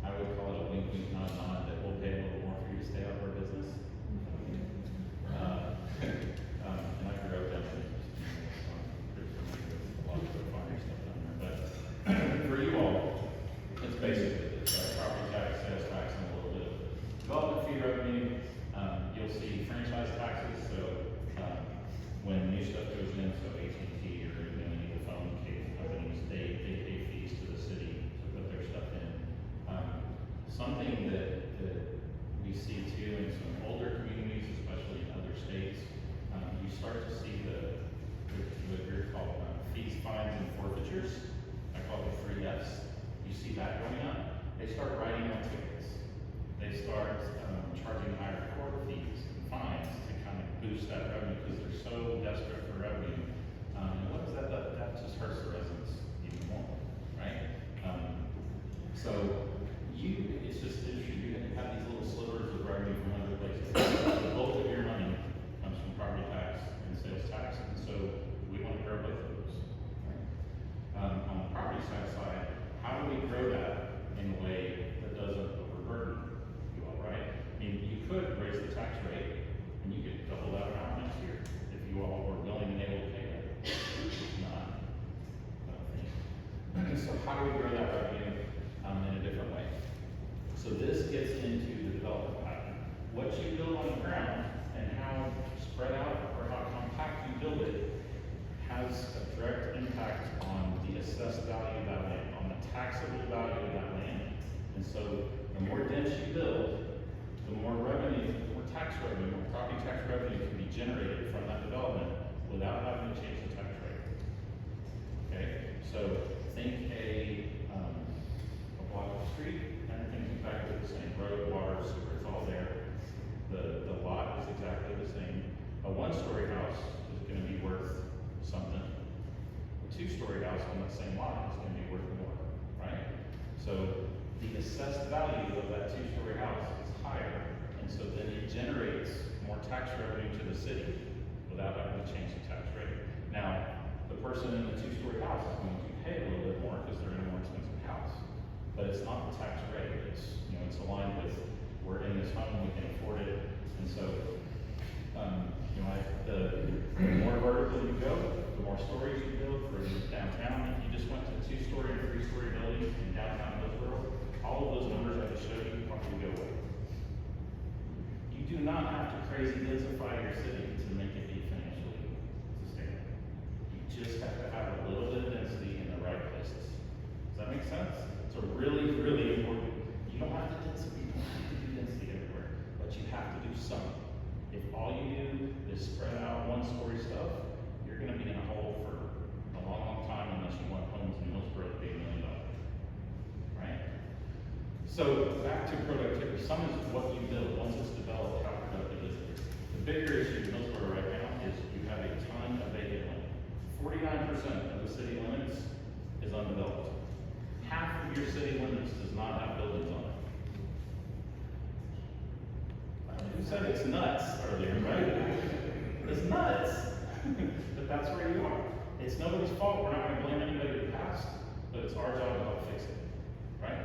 I would call it a wink, wink, nod, nod, that we'll pay a little more for you to stay out of our business. And I grew up down there, so I'm pretty familiar with a lot of the refinery stuff down there, but for you all, it's basically, it's property tax, sales tax, and a little bit of development fee revenue. You'll see franchise taxes, so, when new stuff goes in, so AT&T or, any of the phone cable companies, they pay fees to the city to put their stuff in. Something that we see too in some older communities, especially in other states, you start to see what are called fees, fines, and forfeitures. I call it 3 Fs. You see that going up. They start writing on tickets. They start charging higher court fees and fines to kind of boost that revenue because they're so desperate for revenue. And what does that do? That just hurts the residents even more, right? So it's just interesting. You have these little slivers of revenue from other places. The bulk of your money comes from property tax and sales tax, and so we want to grow both of those. Right? On the property tax side, how do we grow that in a way that doesn't overburden you all, right? I mean, you could raise the tax rate and you could double that amount next year if you all were willing and able to pay that. Not, I don't think. So how do we grow that revenue in a different way? So this gets into the development pattern. What you build on the ground and how spread out or how compact you build it has a direct impact on the assessed value of that land, on the taxable value of that land. And so the more dense you build, the more revenue, more tax revenue, more property tax revenue can be generated from that development without having to change the tax rate. Okay, so think a block of street, everything's exactly the same. Road, water, sewer, it's all there. The lot is exactly the same. A one-story house is going to be worth something. A two-story house on that same lot is going to be worth more, right? So the assessed value of that two-story house is higher, and so then it generates more tax revenue to the city without having to change the tax rate. Now, the person in the two-story house is going to pay a little bit more because they're in a more expensive house, but it's not the tax rate. It's, it's aligned with, we're in this home, we can afford it, and so, the more vertical you go, the more stories you build for downtown. If you just went to 2-story and 3-story buildings in downtown Hillsborough, all of those numbers I just showed you probably go away. You do not have to crazy densify your city to make it be financially sustainable. You just have to have a little bit of density in the right places. Does that make sense? It's a really, really important. You don't have to do density everywhere, but you have to do some. If all you do is spread out one-story stuff, you're going to be in a hole for a long, long time unless you want homes in Hillsborough to pay $1 million. Right? So back to productivity. Some is what you build. Once it's developed, how productive is it? The bigger issue in Hillsborough right now is you have a ton of vacant land. 49% of the city limits is undeveloped. Half of your city limits does not have buildings on it. You said it's nuts earlier, right? It's nuts. But that's where you are. It's nobody's fault. We're not going to blame anybody in the past, but it's our job to help fix it. Right?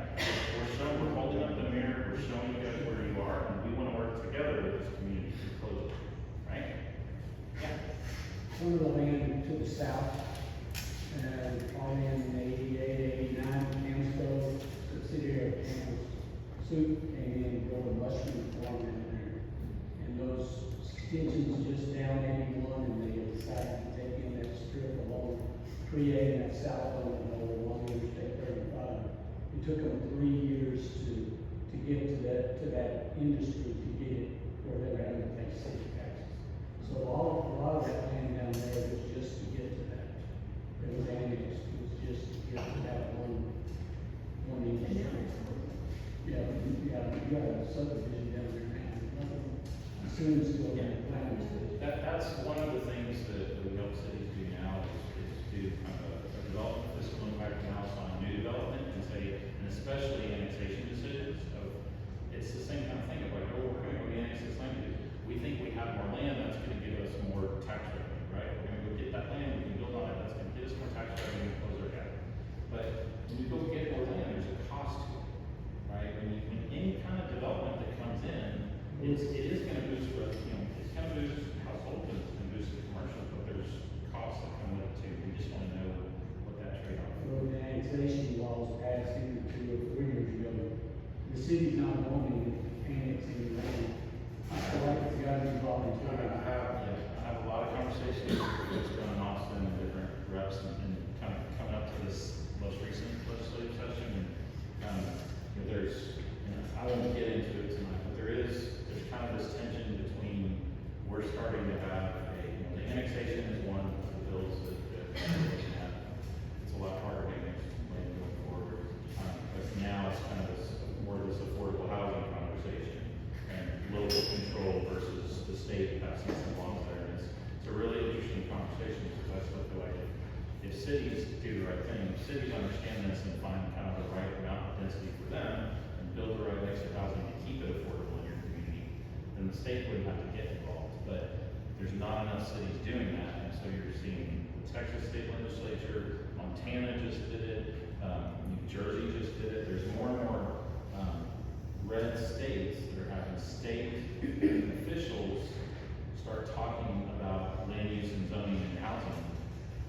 We're holding up the mirror, we're showing you guys where you are, and we want to work together with this community to close it. Right? Yeah. Some of the land to the south, probably in 88, 89, Camsco, subsidiary of Campbell's Soup, and built a mushroom farm down there. And those extensions just down 81, and they decided to take in that strip along 3A and that south one along Interstate 35. It took them 3 years to get to that industry, to get it where they were having to pay city taxes. So a lot of that land down there was just to get to that. It was annexed, it was just to get to that one industry. Yeah, you got a subdivision down there now. As soon as it's going to plan. That's one of the things that we help cities do now is do kind of a development fiscal impact analysis on new development and say, and especially annexation decisions of, it's the same kind of thing of like, oh, we're gonna go annex this land. We think we have more land, that's gonna give us more tax revenue, right? We're gonna go get that land, we can build on it, that's gonna get us more tax revenue and close our gap. But when you go get more land, there's a cost to it, right? When any kind of development that comes in, it is gonna boost, it's gonna boost household, but it's gonna boost the commercial, but there's costs that come with it too. We just wanna know what that trade-off is. When the annexation laws passed in 2 or 3 years ago, the city's not wanting annexing land. I feel like it's gotta be voluntary. I have a lot of conversations with folks going in Austin and different reps and kind of coming up to this most recent legislative session. And, there's, I won't get into it tonight, but there's kind of this tension between, we're starting to have the annexation is one of the bills that have, it's a lot harder to make land going forward. But now it's kind of more of this affordable housing conversation and local control versus the state passing some laws there. And it's a really interesting conversation because I still feel like if cities do the right thing, if cities understand this and find kind of the right amount of density for them and build the right mix of housing to keep it affordable in your community, then the state wouldn't have to get involved. But there's not enough cities doing that, and so you're seeing the Texas state legislature, Montana just did it, New Jersey just did it. There's more and more red states that are having state officials start talking about land use and zoning and housing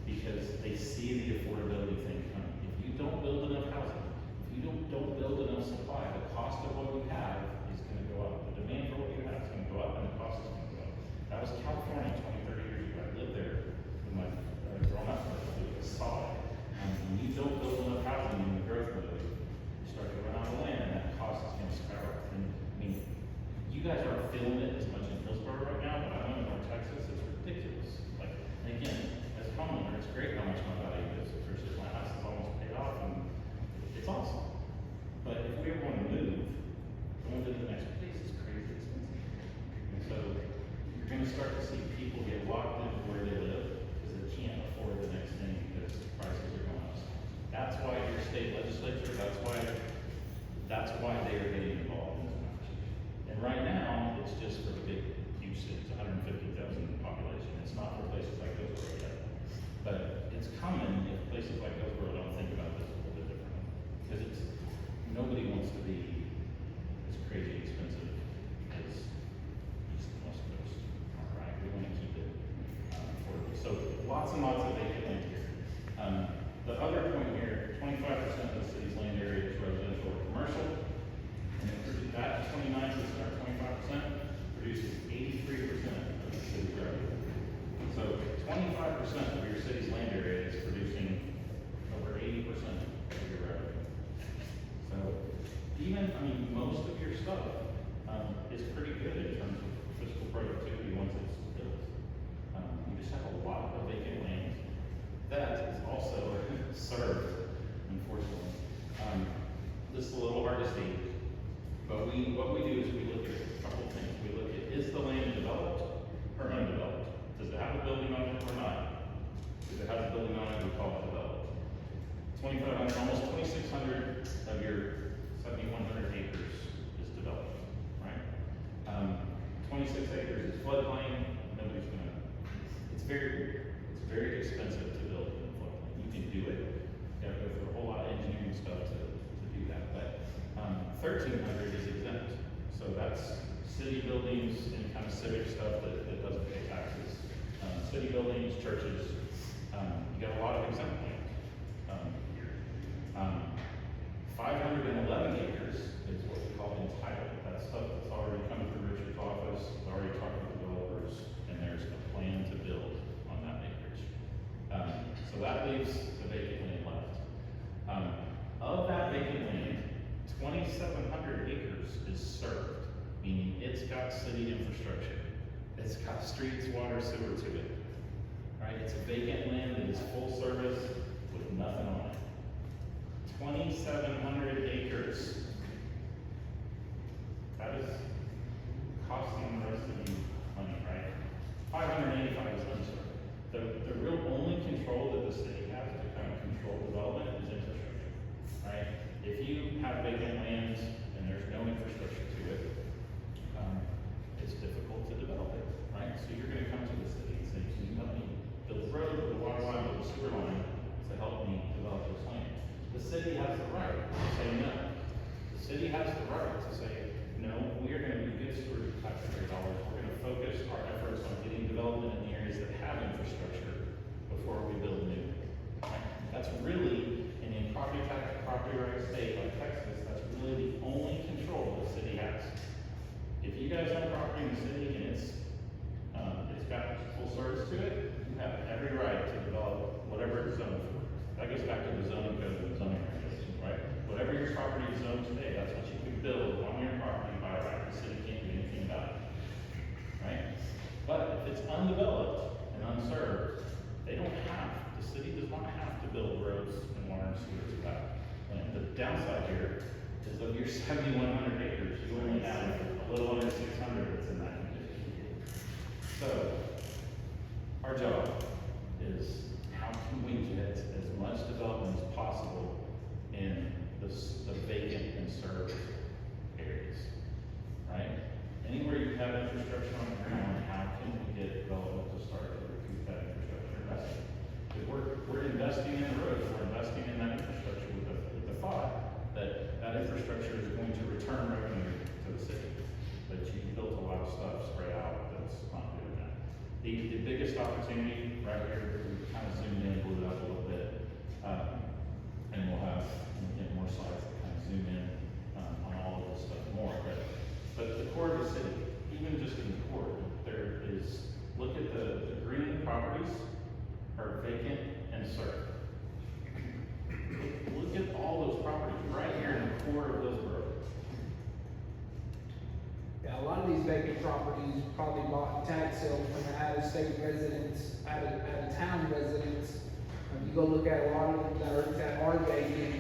because they see the affordability thing coming. If you don't build enough housing, if you don't build enough supply, the cost of what you have is going to go up. The demand for what you have is going to go up, and the cost is going to go up. That was California 20, 30 years ago. I lived there with my growing up. I saw it. When you don't build enough housing in the growth mode, you start to run out of land, and that cost is going to skyrocket. And I mean, you guys aren't feeling it as much in Hillsborough right now, but I know in North Texas, it's ridiculous. Like, and again, as a homeowner, it's great how much my value is versus my house is almost paid off, and it's awesome. But if we ever want to move, going to the next place is crazy expensive. And so you're going to start to see people get locked into where they live because they can't afford the next thing because prices are going up. That's why your state legislature, that's why they are getting involved in this conversation. And right now, it's just for the big, huge cities, 150,000 population. It's not for places like Hillsborough yet. But it's coming if places like Hillsborough don't think about this a little bit differently. Because nobody wants to be as crazy expensive as East and West Coast. All right, we want to keep it affordable. So lots and lots of vacant land here. The other point here, 25% of the city's land area is residential or commercial. And that 29% or 25% produces 83% of the city's revenue. So 25% of your city's land area is producing over 80% of your revenue. So even, most of your stuff is pretty good in terms of fiscal productivity once it's built. You just have a lot of vacant land that is also served, unfortunately. This is a little hard to see, but what we do is we look at a couple of things. We look at, is the land developed or undeveloped? Does it have a building on it or not? If it has a building on it, we call it developed. 2,500, almost 2,600 of your 7,100 acres is developed, right? 26 acres is floodplain. Nobody's gonna. It's very expensive to build in a floodplain. You can do it. You have to go through a whole lot of engineering stuff to do that. But 1,300 is exempt. So that's city buildings and kind of civic stuff that doesn't pay taxes. City buildings, churches, you got a lot of exempt land here. 511 acres is what we call entitled. That's stuff that's already come through Richard's office, it's already talked to developers, and there's a plan to build on that acreage. So that leaves the vacant land left. Of that vacant land, 2,700 acres is served, meaning it's got city infrastructure. It's got streets, water, sewer to it. Right? It's a vacant land that is full service with nothing on it. 2,700 acres. That is costing the rest of you money, right? 585 is unserved. The real only control that the city has to kind of control development is infrastructure, right? If you have vacant land and there's no infrastructure to it, it's difficult to develop it, right? So you're gonna come to the city and say, can you help me build a road, build a water line, build a sewer line to help me develop this land? The city has the right to say no. The city has the right to say, no, we are gonna be good stewards of taxpayer dollars. We're gonna focus our efforts on getting development in the areas that have infrastructure before we build new. Right? That's really, in a property tax, property right state like Texas, that's really the only control the city has. If you guys own property in the city and it's got full service to it, you have every right to develop whatever it's zoned for. That goes back to the zoning code and the zoning regulations, right? Whatever your property is zoned today, that's what you can build on your property by right. The city can't do anything about it, right? But if it's undeveloped and unserved, they don't have, the city does not have to build roads and water and sewer to that land. The downside here is of your 7,100 acres, you only have a little under 600 that's in that condition. So, our job is how can we get as much development as possible in the vacant and served areas, right? Anywhere you have infrastructure on the ground, how can we get development to start to recoup that infrastructure investment? Because we're investing in the roads, we're investing in that infrastructure with the thought that that infrastructure is going to return revenue to the city. But you built a lot of stuff spread out that's not doing that. The biggest opportunity right here, we kind of zoomed in, blew it up a little bit, and we'll have again, more slides that kind of zoom in on all of this stuff more. But the core of the city, even just in the core, there is, look at the green properties are vacant and served. Look at all those properties right here in the core of those roads. Yeah, a lot of these vacant properties probably bought in tax sale from out-of-state residents, out-of-town residents. If you go look at a lot of them that are vacant,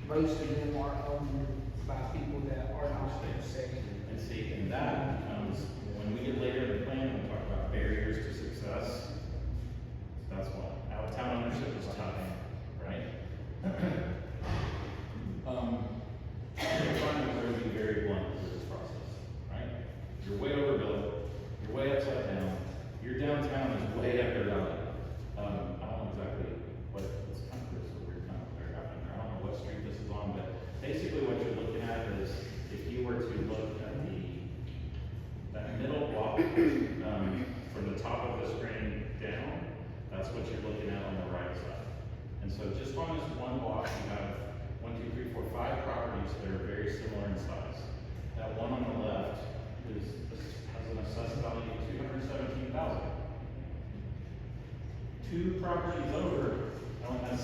most of them are owned by people that are not state. And see, and that becomes, when we get later in the plan, we talk about barriers to success. That's why out-of-town ownership is tough, right? I'm trying to be very blunt with this process, right? You're way overbuilt, you're way upside down, your downtown is way up your valley. I don't know exactly what, it's kind of this weird kind of clear happening there. I don't know what street this is on, but basically what you're looking at is, if you were to look at that middle block, from the top of the screen down, that's what you're looking at on the right side. And so just on this one block, you have 5 properties that are very similar in size. That one on the left has an assessed value of $217,000. 2 properties over has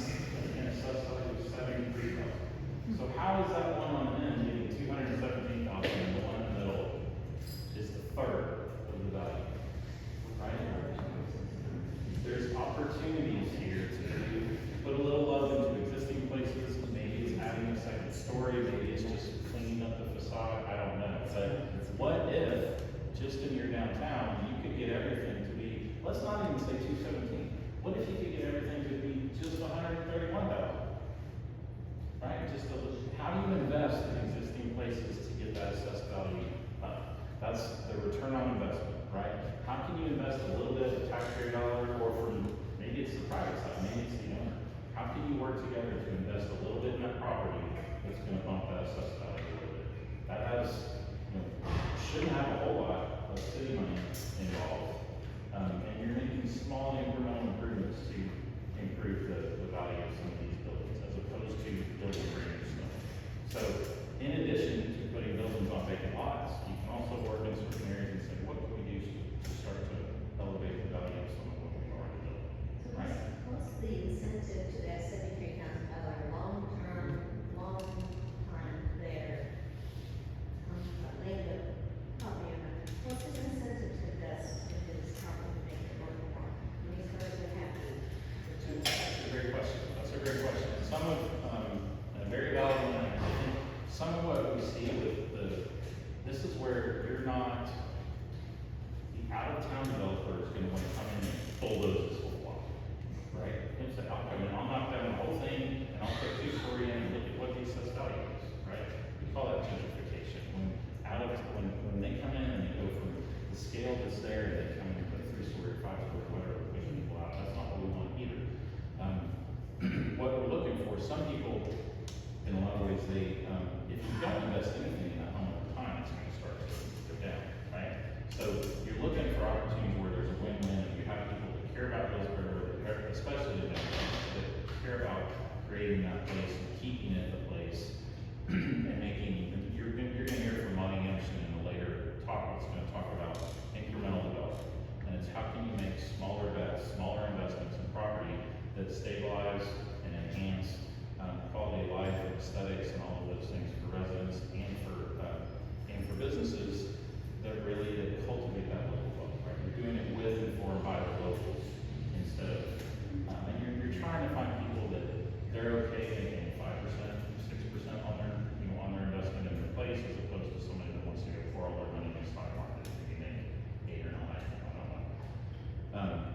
an assessed value of $73,000. So how is that one on the end getting $217,000 and the one in the middle is the third of the value? Right? There's opportunities here to put a little love into existing places. Maybe it's adding a second story, maybe it's just cleaning up the facade, I don't know. But what if, just in your downtown, you could get everything to be, let's not even say 217. What if you could get everything to be just 131,000? Right? Just how do you invest in existing places to get that assessed value up? That's the return on investment, right? How can you invest a little bit of taxpayer dollar, or from, maybe it's the private side, maybe it's the owner. How can you work together to invest a little bit in that property that's gonna bump that assessed value a little bit? That has, shouldn't have a whole lot of city money involved. And you're making small incremental improvements to improve the value of some of these buildings, as opposed to building brand new stuff. So, in addition to putting buildings on vacant lots, you can also work in certain areas and say, what can we do to start to elevate the value of some of what we've already built? So Right? what's the incentive to that $73,000 long time there? Land property owner, what's his incentive to invest in his property to make it work more? When he's perfectly happy. That's a great question. That's a great question. Some of, a very valid one, I think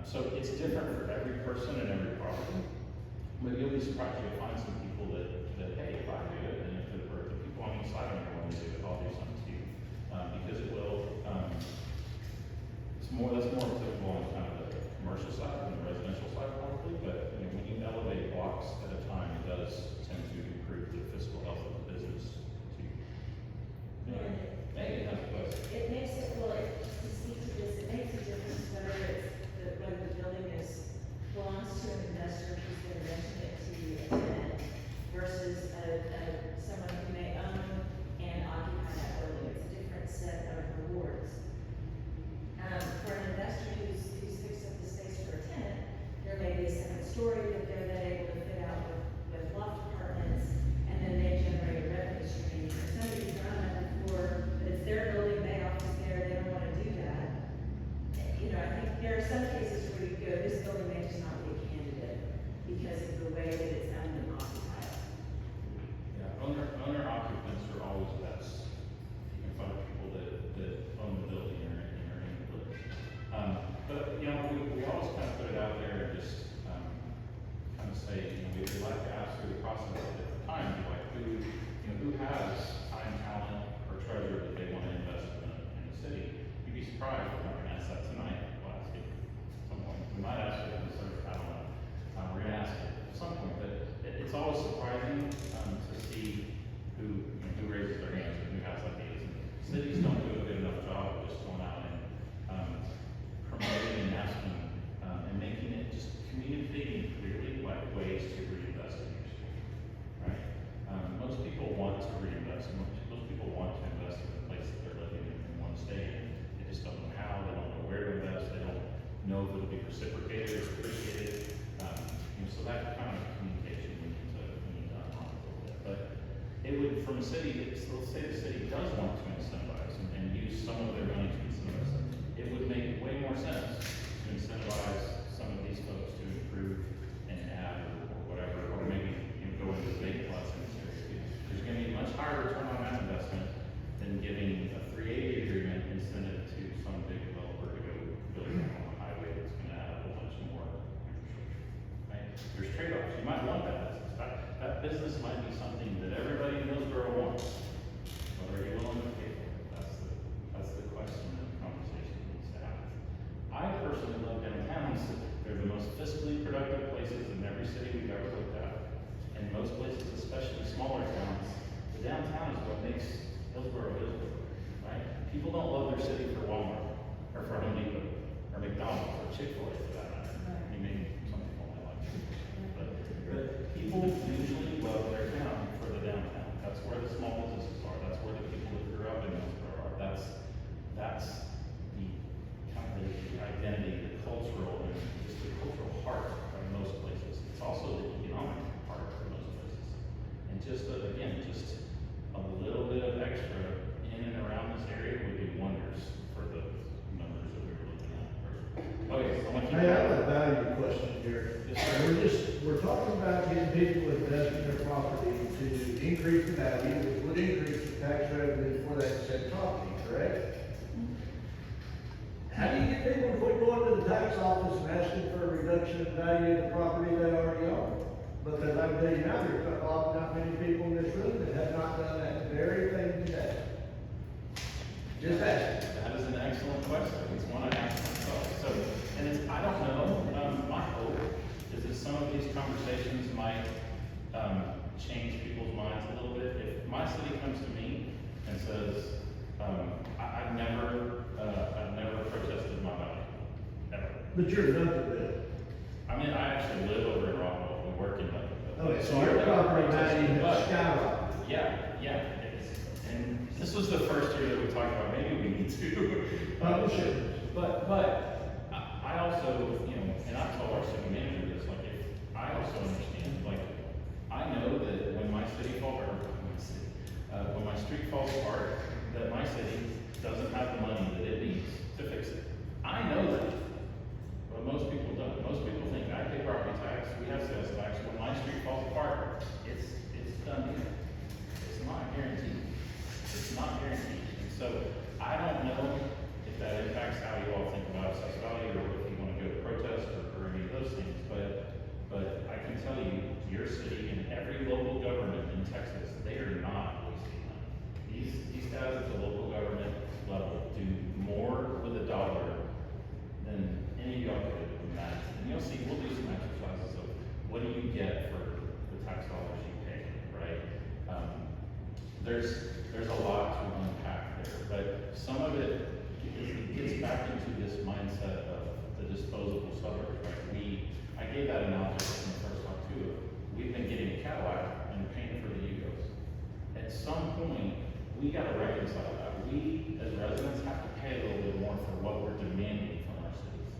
So it's different for every person and every property, but you'll be surprised, you'll find some people that, hey, if I do it, and if the people on each side of me want to do it, I'll do something too. Because it will, that's more applicable on kind of the commercial side than the residential side probably, but when you elevate blocks at a time, it does tend to improve the fiscal health of the business too. Maybe that's a question. It makes it, well, to speak to this, it makes a difference whether whether the building belongs to an investor who's been renting it to a tenant versus someone who may own and occupy that building. It's a different set of rewards. For an investor who's fixed up the space for a tenant, there may be a second story that they're then able to fit out with loft apartments, and then they generate a revenue stream. If somebody's done that before, but it's their building, they office there, they don't wanna do that. I think there are some cases where you go, this building may just not be a candidate because of the way that it's owned and occupied. Yeah, owner occupants are always best. You can find people that own the building or in the building. But, we always kind of put it out there and just, kind of say, we like to ask through the process at different times, like who has time, talent, or treasure that they want to invest in the city. You'd be surprised, we're not gonna ask that tonight, we'll ask it at some point. We might ask it in the search, I don't know. We're gonna ask it at some point, but it's always surprising, to see who raises their hands and who has ideas. Cities don't do a good enough job of just going out and, promoting and asking, and making it just communicating clearly like ways to reinvest in your city, right? Most people want to reinvest, most people want to invest in the place that they're living in and want to stay in. They just don't know how, they don't know where to invest, they don't know if it'll be reciprocated or appreciated. So that kind of communication we need to unlock a little bit. But it would, from a city, let's say the city does want to incentivize and use some of their money to incentivize them, it would make way more sense to incentivize some of these folks to improve and add or whatever, or maybe go into vacant lots in this area. There's gonna be a much higher return on that investment than giving a 380 agreement and send it to some big developer to go build it on a highway that's gonna add a whole bunch more infrastructure. Right? There's trade-offs. You might want that business. That business might be something that everybody in Hillsborough wants. But are you willing to pay for it? That's the question and the conversation needs to happen. I personally love downtowns. They're the most fiscally productive places in every city we've ever looked at. And most places, especially smaller towns, the downtown is what makes Hillsborough Hillsborough, right? People don't love their city for Walmart, or for Home Depot, or McDonald's, or Chick-fil-A for that matter. I mean, some people might like Chick-fil-A, but people usually love their town for the downtown. That's where the small businesses are, that's where the people that grew up in Hillsborough are. That's the kind of the identity, the cultural, and just the cultural heart of most places. It's also the economic heart of most places. And just, again, just a little bit of extra in and around this area would do wonders for the numbers that we were looking at. Okay, so I want to Hey, I have a value question here. Yes, sir. We're talking about getting people to invest in their property to increase the value, which would increase the tax revenue for that said property, correct? How do you get people to quit going to the tax office and asking for a reduction in value of the property they already own? Because I can tell you now, there's not many people in this room that have not done that very thing today. Just ask. That is an excellent question. It's one I asked myself. So, and I don't know, my hope is that some of these conversations might change people's minds a little bit. If my city comes to me and says, I've never protested my value, ever. But you're a Duncanville. I mean, I actually live over in Rockville, we work in Duncanville. Okay, so your property value has skyrocketed. Yeah, it is. And this was the first year that we talked about, maybe we need to. Sure. But I also, and I told our city manager this, like, if I also understand, like, I know that when my street falls apart, that my city doesn't have the money that it needs to fix it. I know that, but most people don't. Most people think, I pay property tax, we have sales tax, when my street falls apart, it's done deal. It's not guaranteed. It's not guaranteed. And so, I don't know if that impacts how you all think about assessed value, or if you want to go to protest, mindset of the disposable suburbs, right? I gave that analogy in the first talk too. We've been getting a Cadillac and paying for the Yugos. At some point, we gotta reconcile that. We, as residents, have to pay a little bit more for what we're demanding from our cities.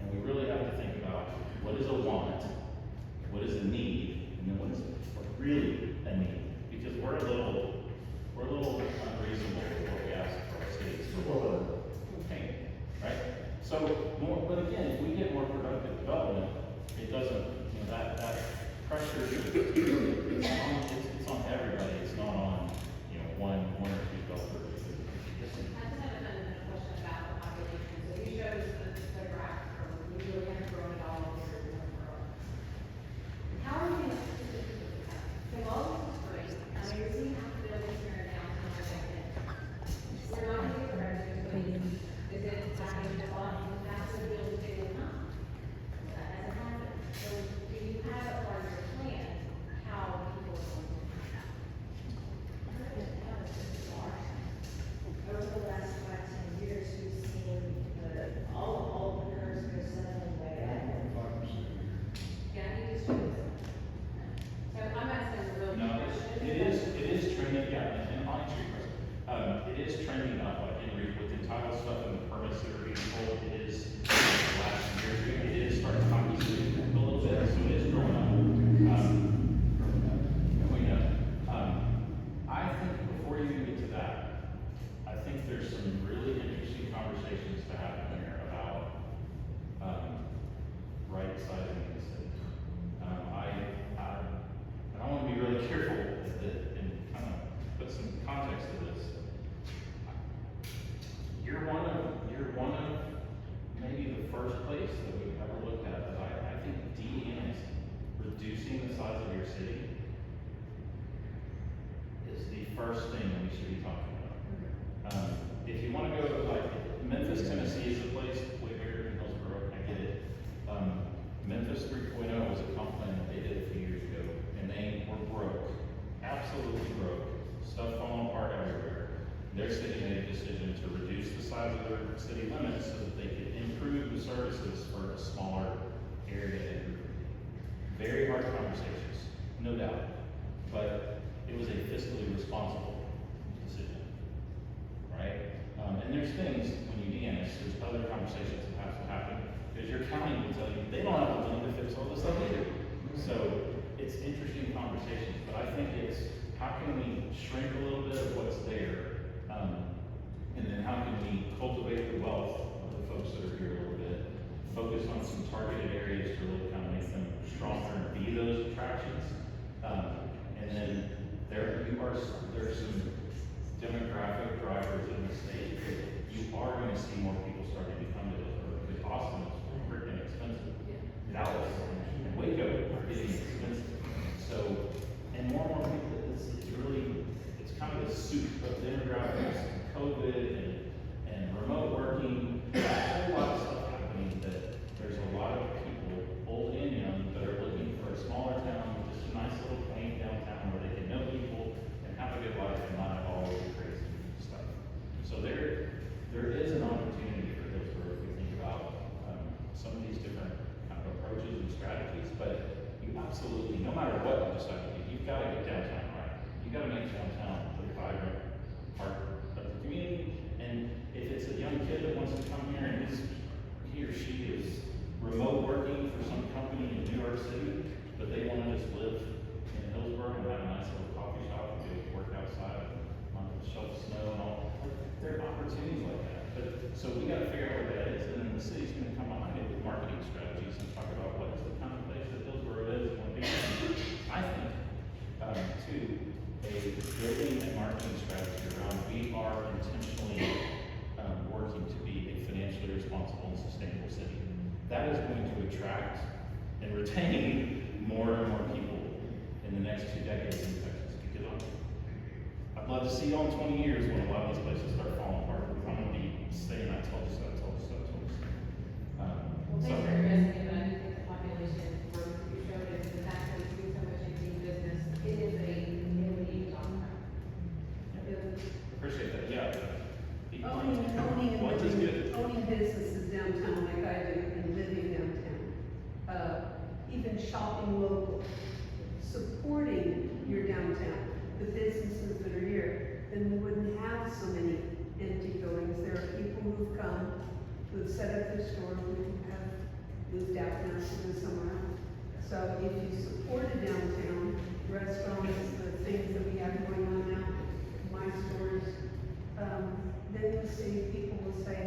And we really have to think about what is a want, what is a need, and then what is really a need. Because we're a little unreasonable with what we ask for our cities for what we're paying, right? So more, but again, if we get more productive development, it doesn't, you know, that pressure, it's on everybody, it's not on, you know, one or two developers. I just have another question about the population. So you showed us the graph from, you really haven't grown at all here in Hillsborough. How are we going to, so all this is great, I mean, we're seeing half the buildings here in downtown, like that. We're not going to get the residents, but is it happening to all, that's the building they will come? That hasn't happened. So do you have a part of your plan, how people are going to come out? Over the last 5-10 years, we've seen all the numbers go suddenly way up. Yeah, you just showed us. So I'm asking a real No, question. it is trending, yeah, and on Street Press, it is trending up, like with the title stuff and the permits that are being pulled, it is, the last year, it is starting to hockey stick a little bit, so it is growing up. I think before you even get to that, I think there's some really interesting conversations to happen here about, right sizing the city. I want to be really careful with it and kind of put some context to this. You're one of maybe the first place that we've ever looked at that I think reducing the size of your city is the first thing that we should be talking about. If you want to go to like Memphis, Tennessee is a place way bigger than Hillsborough, I get it. Memphis 3.0 was a comp plan that they did a few years ago, and they were broke, absolutely broke, stuff falling apart everywhere. Their city made a decision to reduce the size of their city limits so that they could improve the services for a smaller area. Very hard conversations, no doubt, but it was a fiscally responsible decision, right? And there's things when you de-annex, there's other conversations that have to happen, because your county will tell you they don't have the money to fix all this stuff either. So it's interesting conversations, but I think it's how can we shrink a little bit of what's there, and then how can we cultivate the wealth of the folks that are here a little bit, focus on some targeted areas to really kind of make them stronger and be those attractions, and then there's some demographic drivers in the state that you are going to see more people starting to come to Hillsborough, because Austin is freaking expensive. Dallas and Waco are getting expensive. So, and more people, it's kind of a soup of demographics, COVID and remote working, a whole lot of stuff happening that there's a lot of people, old and young, that are looking for a smaller town, just a nice little quaint downtown where they can know people and have a good life and not have all of the crazy stuff. So there is an opportunity for Hillsborough if we think about some of these different kind of approaches and strategies, but you absolutely, no matter what you decide to do, you've got to get downtown right. You've got to make downtown the vibrant part of the community. And if it's a young kid that wants to come here and he or she is remote working for some company in New York City, but they want to just live in Hillsborough and have a nice little coffee shop and do work outside on the shelf of snow and all, there are opportunities like that. But so we got to figure out what that is, and then the city's going to come behind it with marketing strategies and talk about what is the kind of place that Hillsborough is and what people. I think too, a building and marketing strategy around we are intentionally working to be a financially responsible and sustainable city. That is going to attract and retain more and more people in the next 2 decades in Texas. Because I'd love to see on 20 years when a lot of these places start falling apart. I'm going to be saying I told you so, I told you so, I told you so. Well, thanks for addressing it, but I do think the population growth that you showed is the fact that we see so much in business, it is a, we need to talk about. Appreciate that, yeah. Owning What is good? owning businesses downtown like I do and living downtown, even shopping local, supporting your downtown, the businesses that are here, then we wouldn't have so many empty buildings. There are people who've come, who've set up their store, who have moved out now to live somewhere else. So if you supported downtown, restaurants, the things that we have going on now, my stores, then you'll see people will say,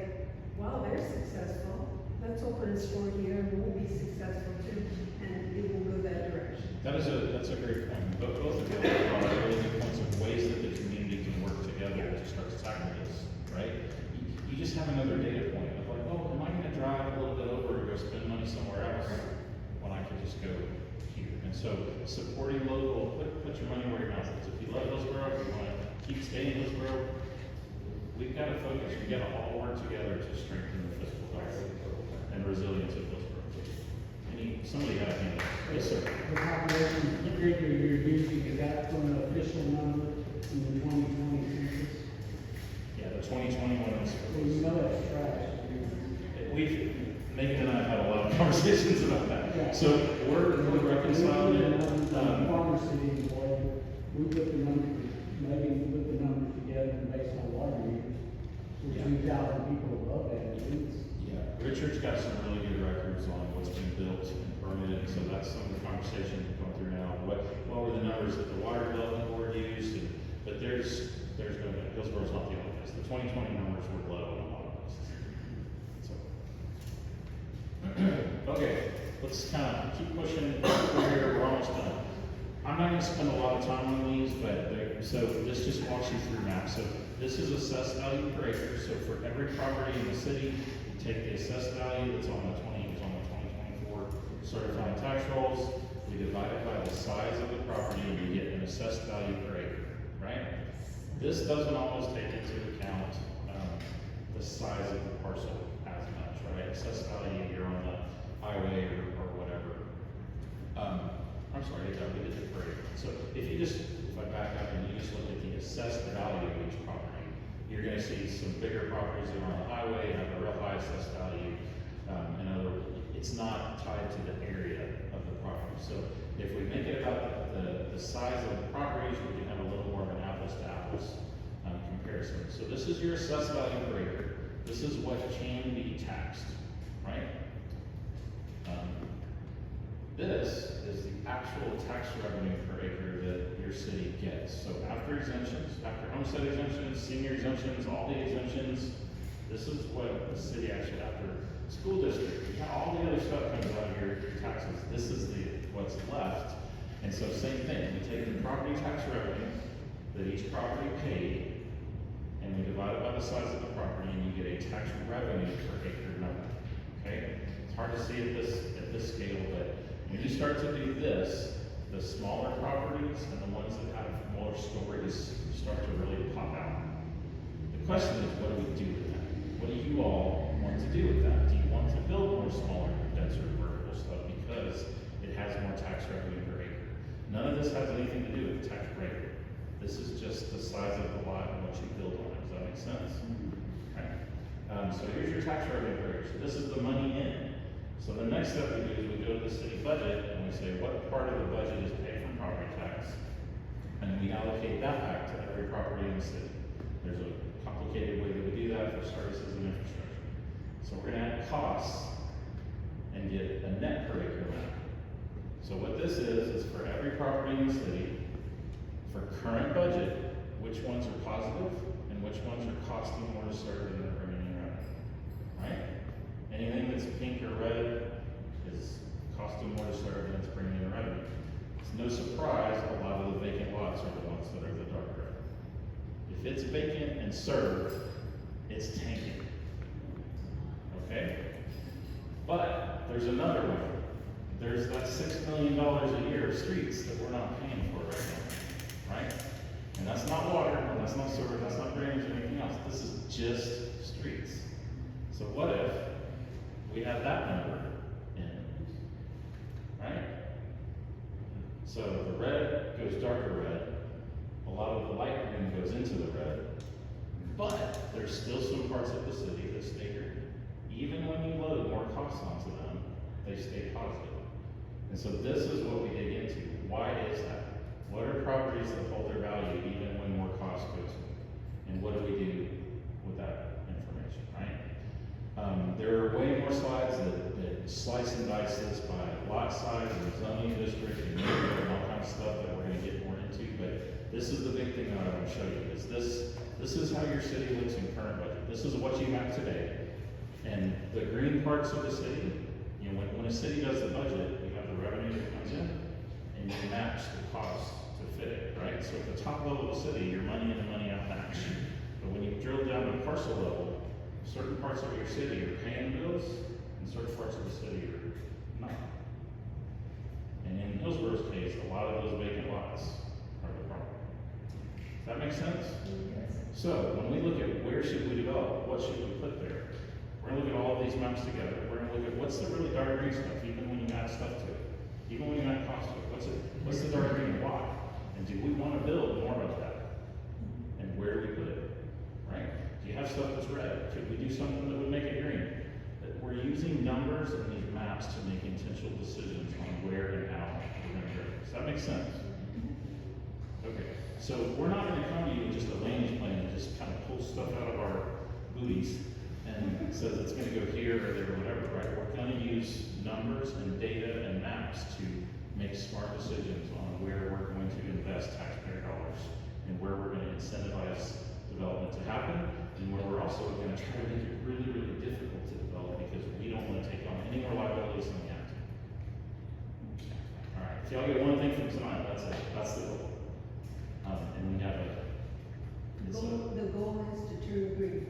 wow, they're successful. Let's open a store here and we'll be successful too. And it will go that direction. That's a great point. Both of you are really good points of ways that the community can work together to start to tackle this, right? You just have another data point of like, oh, am I gonna drive a little bit over and go spend money somewhere else when I could just go here? And so supporting local, put your money where your mouth is. If you love Hillsborough, if you wanna keep staying in Hillsborough, we've gotta focus, we gotta all work together to strengthen the fiscal health and resilience of Hillsborough. Somebody got a hand up. Yes, sir. The population figure you're using, is that from the official number in the 2020 census? Yeah, the 2021 is. Well, you know that's trash. Megan and I have had a lot of conversations about that. Yeah. So we're reconciling it. Farmer City employee, we put the numbers, Megan put the numbers together based on water meters. Yeah. 2,000 people above that at least. Yeah, Richard's got some really good records on what's been built and permitted, so that's some of the conversation we're going through now. What were the numbers that the water development board used? But there's no, Hillsborough's not the only place. The 2020 numbers were low in a lot of places. So, okay, let's kind of keep pushing. We're almost done. I'm not going to spend a lot of time on these, but so this just walks you through maps. So this is assessed value per acre. So for every property in the city, you take the assessed value that's on the 2024 certified tax rolls, we divide it by the size of the property, and you get an assessed value per acre, right? This doesn't always take into account the size of the parcel as much, right? Assessed value, you're on the highway or whatever. I'm sorry, we did it per acre. So if I back up and you just look at the assessed value of each property, you're gonna see some bigger properties that are on the highway have a real high assessed value. In other words, it's not tied to the area of the property. So if we make it about the size of the properties, we can have a little more of an apples to apples comparison. So this is your assessed value per acre. This is what can be taxed, right? This is the actual tax revenue per acre that your city gets. So after exemptions, after homestead exemptions, senior exemptions, all the exemptions, this is what the city actually, after school district, all the other stuff comes out of your taxes. This is what's left. And so same thing, we take the property tax revenue that each property paid, and we divide it by the size of the property, and you get a tax revenue per acre number. Okay? It's hard to see at this scale, but when you start to do this, the smaller properties and the ones that have more stories start to really pop out. The question is, what do we do with that? What do you all want to do with that? Do you want to build more smaller, denser vertical stuff because it has more tax revenue per acre? None of this has anything to do with tax per acre. This is just the size of the lot and what you build on it. Does that make sense? Right. So here's your tax revenue per acre. So this is the money in. So the next step we do is we go to the city budget and we say what part of the budget is paid from property tax, and we allocate that back to every property in the city. There's a complicated way that we do that for services and infrastructure. So we're gonna add costs and get a net per acre amount. So what this is for every property in the city, for current budget, which ones are positive and which ones are costing more to serve than they're bringing in revenue, right? Anything that's pink or red is costing more to serve than it's bringing in revenue. It's no surprise a lot of the vacant lots are the ones that are the dark red. If it's vacant and served, it's tanking. Okay? But there's another one. There's that $6 million a year of streets that we're not paying for right now. Right? And that's not water, and that's not sewer, that's not drainage or anything else. This is just streets. So what if we have that number in, right? So the red goes darker red, a lot of the light green goes into the red, but there's still some parts of the city that stay green. Even when you load more costs onto them, they stay positive. And so this is what we dig into. Why is that? What are properties that hold their value even when more costs go to them? And what do we do with that information, right? There are way more slides that slice and dice this by lot size and zoning district and all kinds of stuff that we're gonna get more into, but this is the big thing that I want to show you, is this is how your city looks in current budget. This is what you have today. And the green parts of the city, you know, when a city does the budget, you have the revenue that comes in, and you match the cost to fit it, right? So at the top level of the city, your money in and money out match. But when you drill down to parcel level, certain parts of your city are paying bills, and certain parts of the city are not. And in Hillsboro's case, a lot of those vacant lots are the problem. Does that make sense? So when we look at where should we develop, what should we put there? We're gonna look at all of these maps together. We're gonna look at what's the really dark green stuff, even when you add stuff to it. Even when you add cost to it, what's the dark green and why? And do we wanna build more of that? And where do we put it, right? Do you have stuff that's red? Could we do something that would make it green? That we're using numbers and these maps to make intentional decisions on where and how we're gonna go. Does that make sense? Okay, so we're not gonna come to you with just a land use plan and just kind of pull stuff out of our booties and says it's gonna go here or there or whatever, right? We're gonna use numbers and data and maps to make smart decisions on where we're going to invest taxpayer dollars and where we're gonna incentivize development to happen, and where we're also gonna try to make it really, really difficult to develop because we don't wanna take on any more liabilities than we have to. All right, if y'all get one thing from tonight, that's it, that's the goal. And we have The goal is to turn green.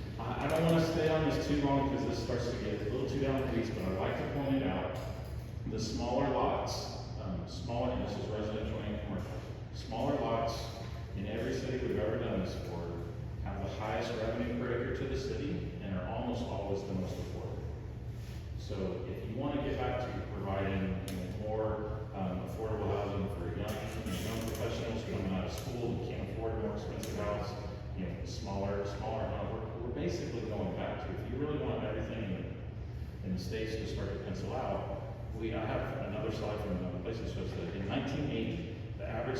I don't want to stay on this too long because this starts to get a little too down the weeds, but I'd like to point it out. The smaller lots, and this is residential and commercial, smaller lots in every city we've ever done this for have the highest revenue per acre to the city and are almost always the most affordable. So if you want to get back to providing more affordable housing for young professionals coming out of school and can't afford a more expensive house, smaller house, we're basically going back to, if you really want everything in the states to start to pencil out, I have another slide from the place that shows that in 1980, the average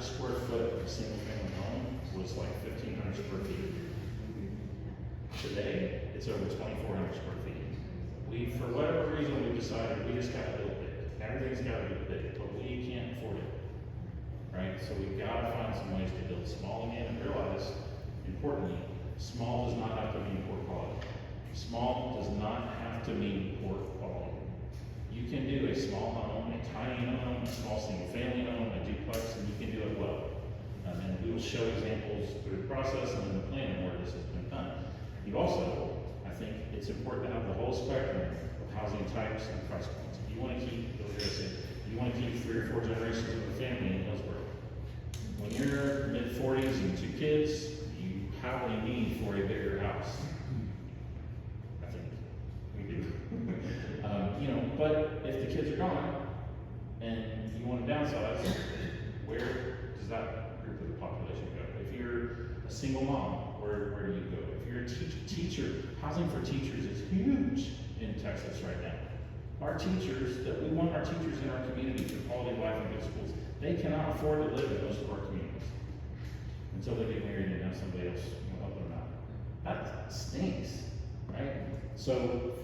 square foot of a single family home was like 1,500 square feet. Today, it's over 2,400 square feet. For whatever reason, we decided we just got to build big. Everything's got to be big, but we can't afford it, right? So we've got to find some ways to build small again and realize, importantly, small does not have to mean poor quality. Small does not have to mean poor quality. You can do a small home, a tiny home, a small single-family home, a duplex, and you can do it well. And we will show examples through the process and in the planning where this has been done. You also, I think it's important to have the whole spectrum of housing types and price points. If you want to keep, you want to keep 3 or 4 generations of a family in Hillsboro. When you're mid-40s and 2 kids, you have a need for a bigger house. I think we do. But if the kids are gone and you want to downsize, where does that group of the population go? If you're a single mom, where do you go? If you're a teacher, housing for teachers is huge in Texas right now. Our teachers, we want our teachers in our community for quality of life and good schools. They cannot afford to live in most of our communities until they get married and have somebody else help them out. That stinks, right? So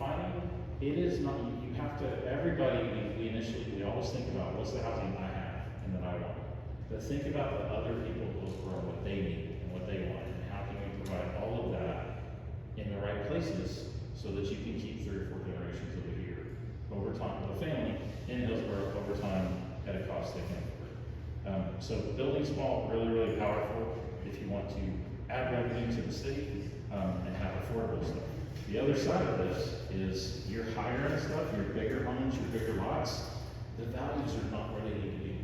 it is not, you have to, everybody, we always think about what's the housing I have and that I want. But think about the other people who are what they need and what they want, and how can we provide all of that in the right places so that you can keep 3 or 4 generations of it here over time, with a family in Hillsboro over time at a cost they can afford. So building small, really, really powerful if you want to add revenue to the city and have affordable stuff. The other side of this is your higher end stuff, your bigger homes, your bigger lots, the values are not where they need to be.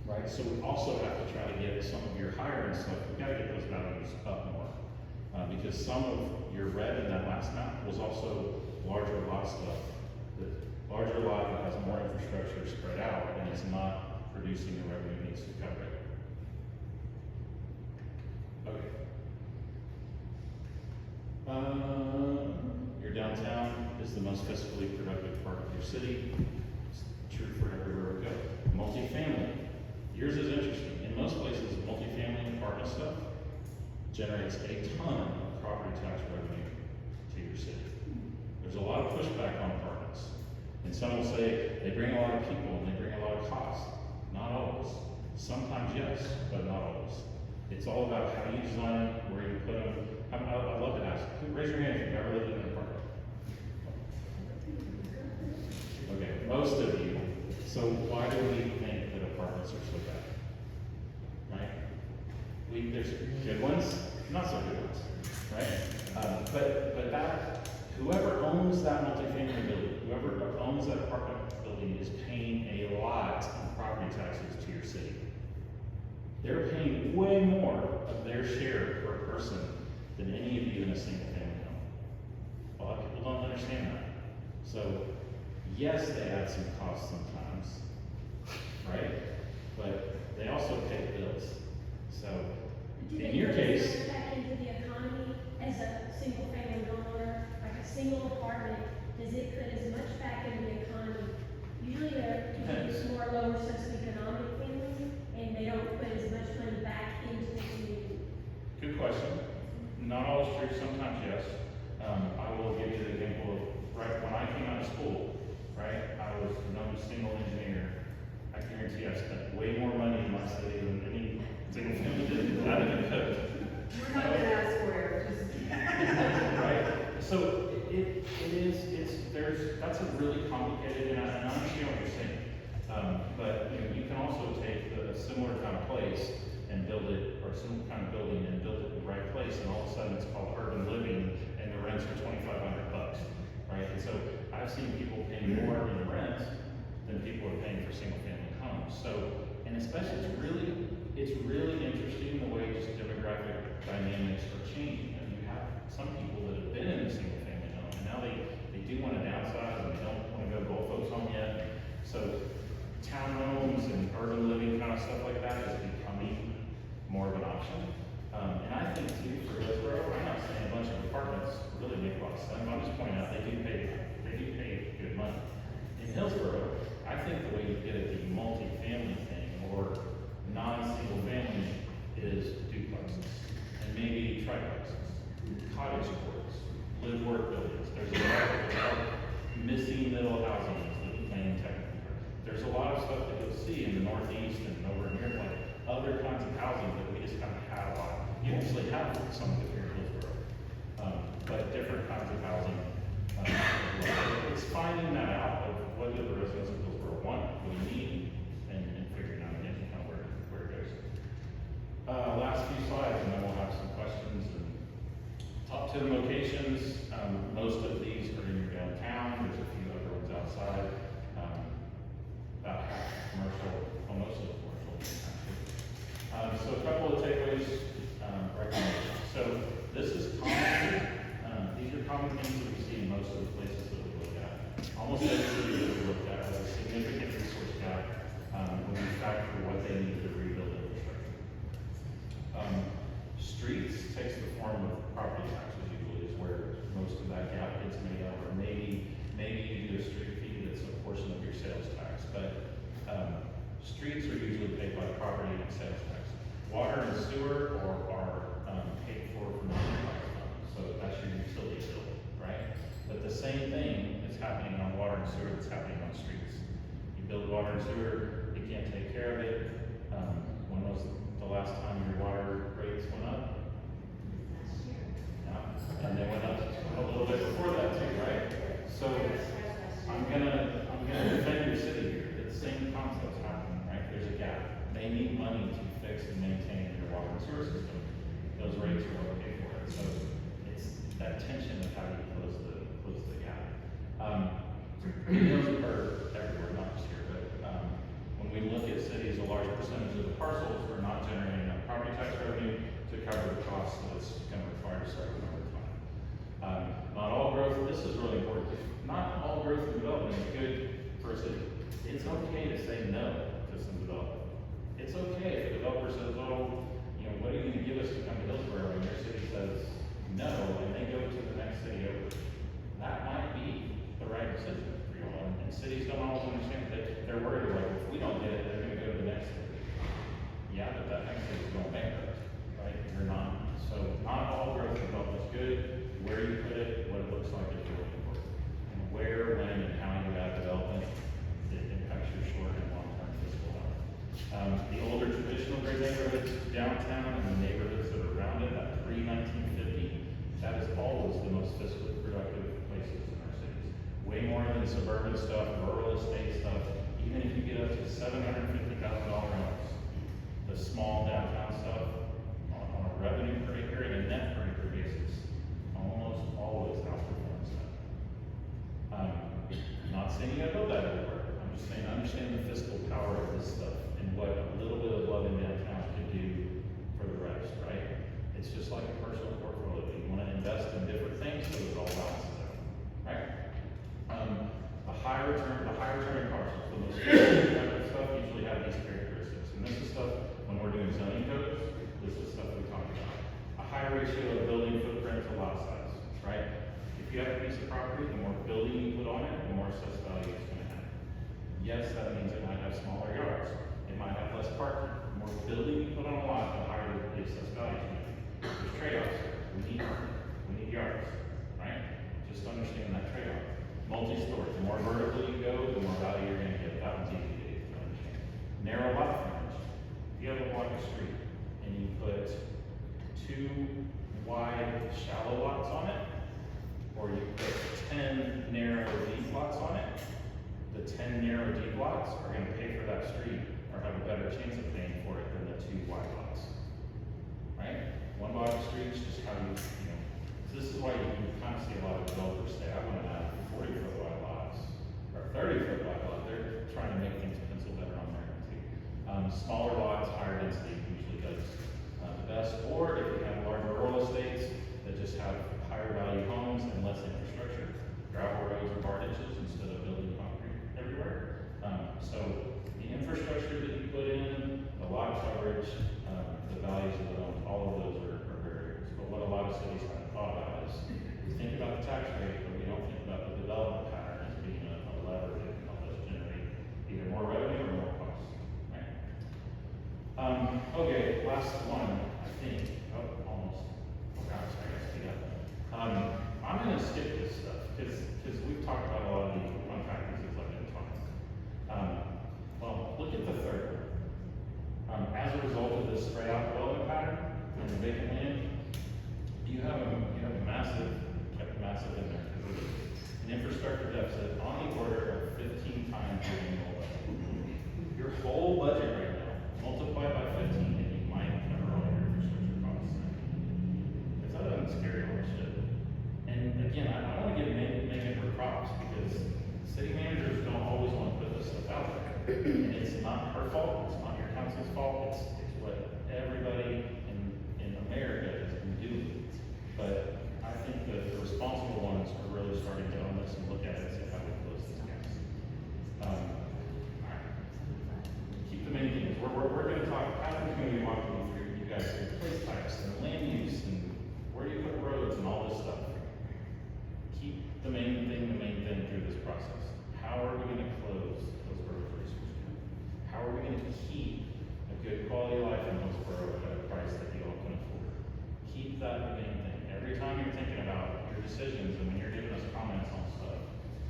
Right? So we also have to try to get some of your higher end stuff, we've got to get those values up more. Because some of your red in that last map was also larger lot stuff. The larger lot that has more infrastructure spread out and is producing the revenue needs to cover it. Okay. Your downtown is the most fiscally productive part of your city. It's true for everywhere we go. Multifamily. Yours is interesting. In most places, multifamily apartment stuff generates a ton of property tax revenue to your city. There's a lot of pushback on apartments. And some will say they bring a lot of people and they bring a lot of cost. Not always. Sometimes yes, but not always. It's all about how you design them, where you put them. I'd love to ask, raise your hand if you've ever lived in an apartment. Okay, most of you. So why do we think that apartments are so bad? Right? There's good ones, not so good ones, right? But that, whoever owns that multifamily building, whoever owns that apartment building is paying a lot in property taxes to your city. They're paying way more of their share per person than any of you in a single family home. A lot of people don't understand that. So, yes, they add some costs sometimes, right? But they also pay bills. So, in your case, Does it go back into the economy as a single family homeowner, like a single apartment, does it put as much back into the economy? Usually it's more lower socioeconomic families, and they don't put as much money back into the community. good question. Not always true, sometimes yes. I will give you the example of, right, when I came out of school, right, I was known as single engineer. I guarantee I spent way more money in my city than any single family did. I didn't cook. We're not gonna ask for it, just. Right? So that's a really complicated, and I understand what you're saying. But you can also take a similar kind of place and build it, or some kind of building and build it in the right place, and all of a sudden it's called urban living, and the rents are $2,500, right? And so I've seen people pay more in rent than people are paying for single family homes. So, and especially it's really interesting the way just demographic dynamics are changing. And you have some people that have been in a single family home, and now they do want to downsize and they don't want to go to old folks home yet. So townhomes and urban living kind of stuff like that is becoming more of an option. And I think too, for Hillsborough, I'm not saying a bunch of apartments really make a lot of sense. I'm just pointing out they do pay good money. In Hillsborough, I think the way you get at the multi-family thing or non-single family is duplexes and maybe triplexes, cottage courts, live-work buildings. There's a lot of missing middle housing is the main technical term. There's a lot of stuff that you'll see in the Northeast and over here, like other kinds of housing that we just haven't had a lot. You actually have some of it here in Hillsborough, but different kinds of housing. It's finding that out of what do the residents of Hillsborough want, what do you need, and figuring out again kind of where it goes. Last few slides, and then we'll have some questions. And top 10 locations. Most of these are in your downtown. There's a few other ones outside. About half commercial, well, most of the commercial actually. So a couple of takeaways, recommendations. So this is common. These are common things that we see in most of the places that we look at. Almost every city that we looked at has a significant resource gap when we factor what they need to rebuild infrastructure. Streets takes the form of property taxes usually is where most of that gap gets made up, or maybe you do a street fee that's a portion of your sales tax. But streets are usually paid by property and sales tax. Water and sewer are paid for from the enterprise fund, so that's your utility bill, right? But the same thing is happening on water and sewer that's happening on streets. You build water and sewer, you can't take care of it. When was the last time your water rates went up? Last year. Yeah, and they went up a little bit before that too, right? So I'm gonna defend your city here. The same concept's happening, right? There's a gap. They need money to fix and maintain your water and sewer system. Those rates are what pay for it. So it's that tension of how you close the gap. Those are everywhere, not just here, but when we look at cities, a large percentage of the parcels are not generating enough property tax revenue to cover the costs that it's going to require to start them over time. Not all growth, this is really important. Not all growth and development is good for a city. It's okay to say no to some development. The older traditional grid neighborhoods downtown and the neighborhoods that are around it, that pre-1950, that is always the most fiscally productive places in our cities. Way more than suburban stuff, rural estate stuff, even if you get up to $750,000 homes. The small downtown stuff, on a revenue per acre and a net per acre basis, almost always outperforms that. Not saying you gotta build that everywhere. I'm just saying, understand the fiscal power of this stuff and what a little bit of love in downtown can do for the rest, right? It's just like a personal portfolio. You wanna invest in different things so it all balances out, right? The high returning parcels, the most productive stuff usually have these characteristics. And this is stuff, when we're doing zoning codes, this is stuff we talk about. A high ratio of building footprint to lot size, right? If you have a piece of property, the more building you put on it, the more assessed value it's gonna have. Yes, that means it might have smaller yards. It might have less parking. The more building you put on a lot, the higher the assessed value is gonna be. There's trade-offs here. We need parking. We need yards, right? Just understand that trade-off. Multi-story, the more vertically you go, the more value you're gonna get. That one's easy to understand. Narrow lot frontage. If you have a block of street and you put 2 wide, shallow lots on it, or you put 10 narrow, deep lots on it, the 10 narrow, deep lots are gonna pay for that street or have a better chance of paying for it than the 2 wide lots. Right? One block of streets, just how you know, this is why you kind of see a lot of developers say, I want to have 40-foot wide lots, or 30-foot wide lots. They're trying to make things pencil better on there too. Smaller lots, higher density usually does the best. Or if you have large rural estates that just have higher value homes and less infrastructure, gravel roads or bar ditches instead of building concrete everywhere. So the infrastructure that you put in, the lot coverage, the values of the homes, all of those are barriers. But what a lot of cities haven't thought about is we think about the tax rate, but we don't think about the development pattern as being a lever that can help us generate either more revenue or more costs, right? Okay, last one, I think. Oh, almost. Oh gosh, I gotta speed up. I'm gonna skip this stuff because we've talked about a lot of these. We'll unpack these as I've been talking. Well, look at the third one. As a result of this spread out development pattern and the vacant land, you have a massive, kept massive in there, an infrastructure deficit on the order of 15 times your annual budget. Your whole budget right now, multiplied by 15, and you might cover all your infrastructure costs. It's other than scary little shit. And again, I want to give Megan her props because city managers don't always want to put this stuff out there. And it's not her fault, it's not your council's fault, it's what everybody in America has been doing. But I think that the responsible ones are really starting to own this and look at it and say, how do we close these gaps? Keep the main things. We're going to talk, Patrick's going to be walking you through, you guys, the place types and the land use and where do you put roads and all this stuff. Keep the main thing through this process. How are we going to close those road resources? How are we going to keep a good quality of life in Hillsborough at a price that you all can afford? Keep that the main thing. Every time you're thinking about your decisions and when you're giving us comments on stuff,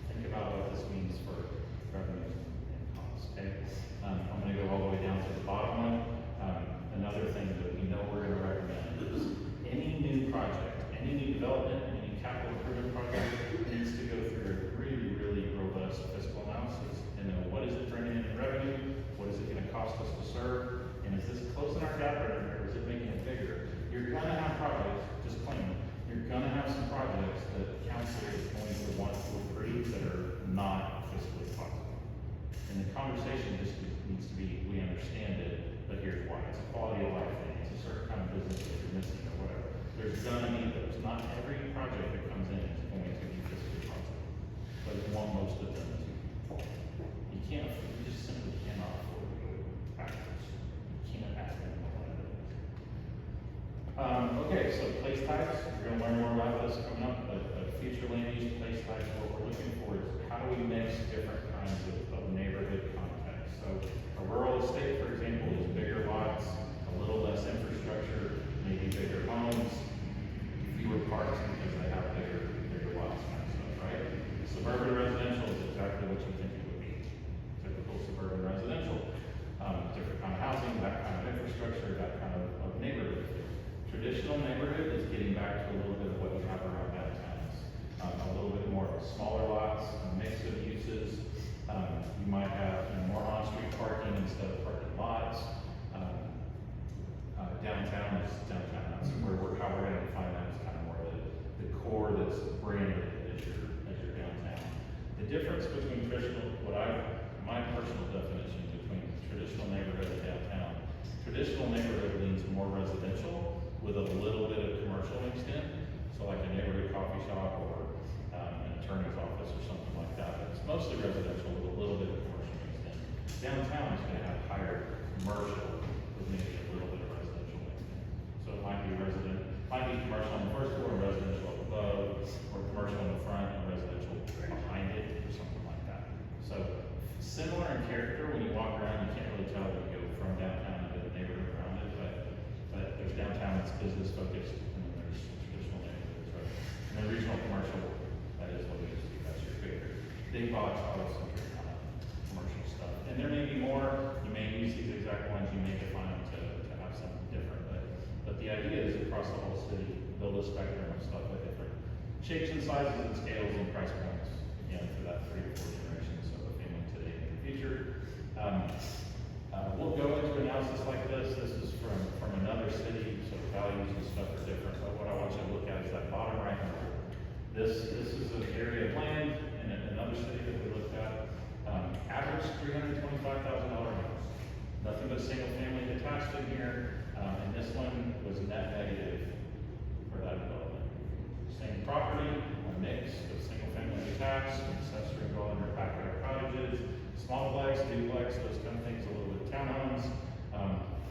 think about what this means for revenue and costs, okay? I'm going to go all the way down to the bottom one. Another thing that we know we're going to recommend is any new project, any new development, any capital improvement project needs to go through a really, really robust fiscal analysis and know what is it bringing in revenue, what is it going to cost us to serve, and is this closing our gap or is it making it bigger? You're going to have projects, just claim it, you're going to have some projects that council is going to want to approve that are not fiscally possible. And the conversation just needs to be, we understand it, but here's why. It's a quality of life thing, it's a certain kind of business that you're missing or whatever. There's gonna be those. Not every project that comes in is going to be fiscally possible, but you want most of them to. You can't, you just simply cannot afford to go backwards. You can't add in more liabilities. Okay, so place types, we're gonna learn more about this coming up, but future land use place types, what we're looking for is how do we mix different kinds of neighborhood context. So a rural estate, for example, is bigger lots, a little less infrastructure, maybe bigger homes, fewer parks because they have bigger lots kind of stuff, right? Suburban residential is exactly what you think it would be. Typical suburban residential, different kind of my personal definition between traditional neighborhood and downtown. Traditional neighborhood leans more residential with a little bit of commercial mixed in. So like a neighborhood coffee shop or an attorney's office or something like that. But it's mostly residential with a little bit of commercial mixed in. Downtown is gonna have higher commercial with maybe a little bit of residential mixed in. So it might be commercial on the first floor and residential up above, or commercial in the front and residential behind it, or something like that. So similar in character. When you walk around, you can't really tell when you go from downtown into the neighborhood around it, but there's downtown that's business focused, and then there's traditional neighborhoods, right? And then regional commercial, that is what it is, that's your big box, auto-centric kind of commercial stuff. And there may be more, you may use these exact ones, you may define them to have something different, but the idea is across the whole city, build a spectrum of stuff with different shapes and sizes and scales and price points, again, for that 3 to 4 generations of a family today and in the future. We'll go into analysis like this. This is from another city, so the values and stuff are different. But what I want you to look at is that bottom right number. This is an area of land in another city that we looked at. Average $325,000 house. Nothing but single family detached in here. And this one was net negative for that development. Same property, a mix of single family detached, accessory dwelling or backyard cottages, small flex, duplex, those kind of things, a little bit of townhomes.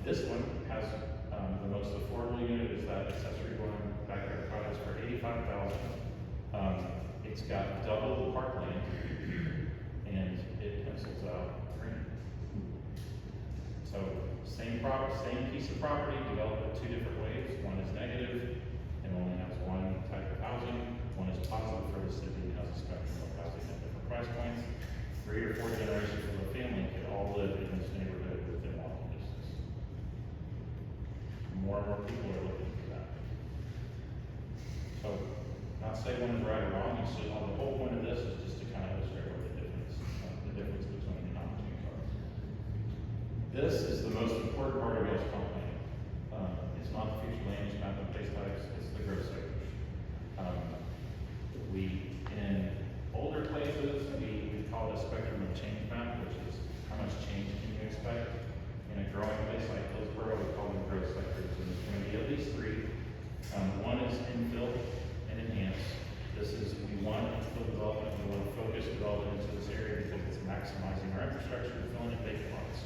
This one has the most affordable unit is that accessory dwelling backyard cottage for $85,000. It's got double the parkland, and it pencils out green. So same piece of property, developed in 2 different ways. One is negative and only has one type of housing. One is positive for the city and has a spectrum of housing at different price points. 3 or 4 generations of a family could all live in this neighborhood within walking distance. More and more people are looking for that. So, not say one is right or wrong. The whole point of this is just to kind of illustrate what the difference between the opportunities are. This is the most important part of y'all's comp plan. It's not the future land use map and base types, it's the growth sectors. In older places, we call it a spectrum of change map, which is how much change can you expect. In a growing place like Hillsborough, we call them growth sectors, and there's going to be at least 3. One is infill and enhance. We want infill development, we want to focus development into this area because it's maximizing our infrastructure and filling in vacant lots.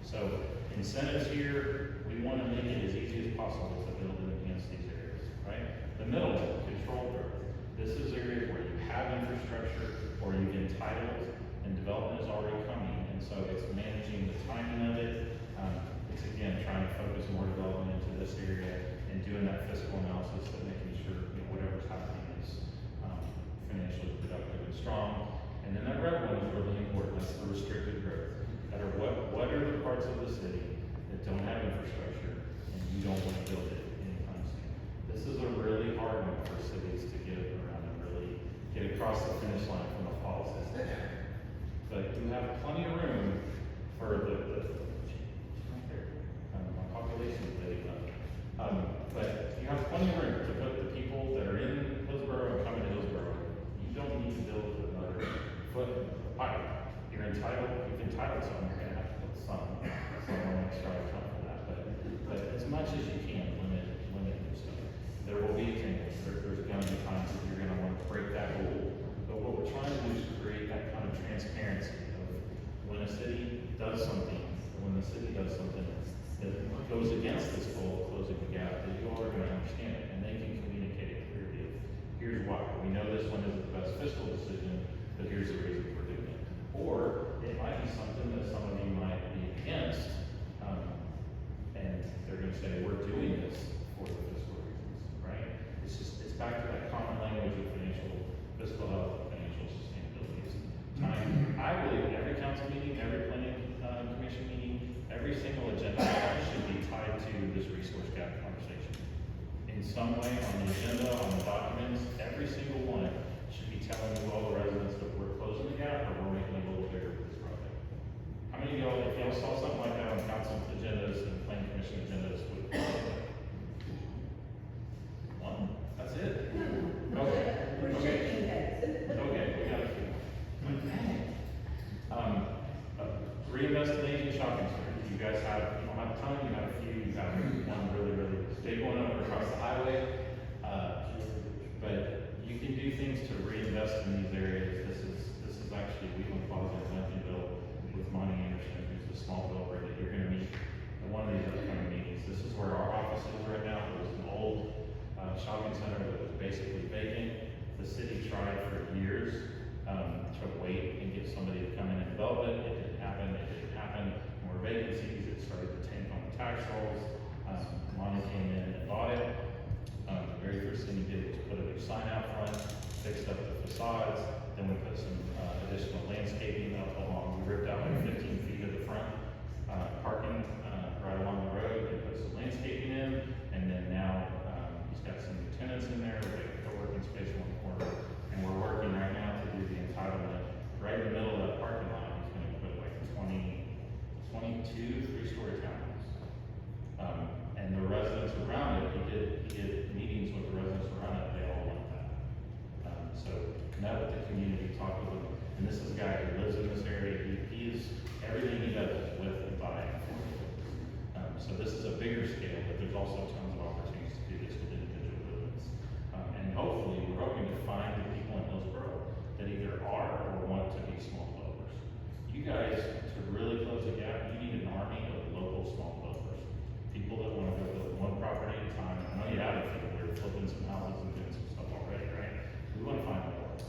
So incentives here, we want to make it as easy as possible to build and enhance these areas, right? The middle, control growth. This is areas where you have infrastructure or you've entitled and development is already coming, and so it's managing the timing of it. It's again trying to focus more development into this area and doing that fiscal analysis of making sure whatever's happening is financially productive and strong. And then that red one is really important. That's the restricted growth. That are what are the parts of the city that don't have infrastructure and you don't want to build it anytime soon. This is a really hard one for cities to get around and really get across the finish line from a policy standpoint. But you have plenty of room for the right there. My population is big enough. But you have plenty of room to put the people that are in Hillsborough and coming to Hillsborough. You don't need to build another foot of pipe. You've entitled something, you're gonna have to put some. So I want to make sure I account for that. But as much as you can, limit your stuff. There will be tangles. There's gonna be times that you're gonna want to break that rule. But what we're trying to do is create that kind of transparency of when a city does something, that goes against this goal of closing the gap, that you all are gonna understand it, and they can communicate it clearly. Here's why. We know this one isn't the best fiscal decision, but here's the reason we're doing it. Or it might be something that some of you might be against, and they're gonna say, we're doing this for the fiscal reasons, right? It's back to that common language of fiscal health, financial sustainability. I believe every council meeting, every planning commission meeting, every single agenda item should be tied to this resource gap conversation. In some way on the agenda, on the documents, every single one should be telling you all the residents that we're closing the gap or we're making it a little bigger with this project. How many of y'all, if y'all saw something like that on council agendas and planning commission agendas, would one? That's it? Okay. We're shaking heads. Okay, we got a few. guys have, you don't have a ton, you have a few, you have one really, really big one over across the highway. But you can do things to reinvest in these areas. This is actually Wheatland Plaza in Lincolnville with Monty Anderson, who's the small builder that you're gonna meet at one of these upcoming meetings. This is where our office is right now. It was an old shopping center that was basically vacant. The city tried for years to wait and get somebody to come in and develop it. It didn't happen. More vacancies, it started to tank on the tax rolls. Monty came in and bought it. The very first thing he did was put a new sign out front, fixed up the facades, then we put some additional landscaping up along. We ripped out like 15 feet of the front parking right along the road and put some landscaping in, and then now he's got some new tenants in there, like a co-working space in one corner, and we're working right now to do the entitlement right in the middle of that parking lot. He's going to put like 22 three-story townhomes. And the residents around it, he did meetings with the residents around it, they all want that. So met with the community, talked with them, and this is a guy who lives in this area. Everything he does is with and by affordable. So this is a bigger scale, but there's also tons of opportunities to do this with individual buildings. And hopefully, we're hoping to find the people in Hillsborough that either are or want to be small developers. You guys, to really close the gap, you need an army of local small developers. People that want to go build one property at a time. I know you have a few, we're flipping some houses and doing some stuff already, right? We want to find more.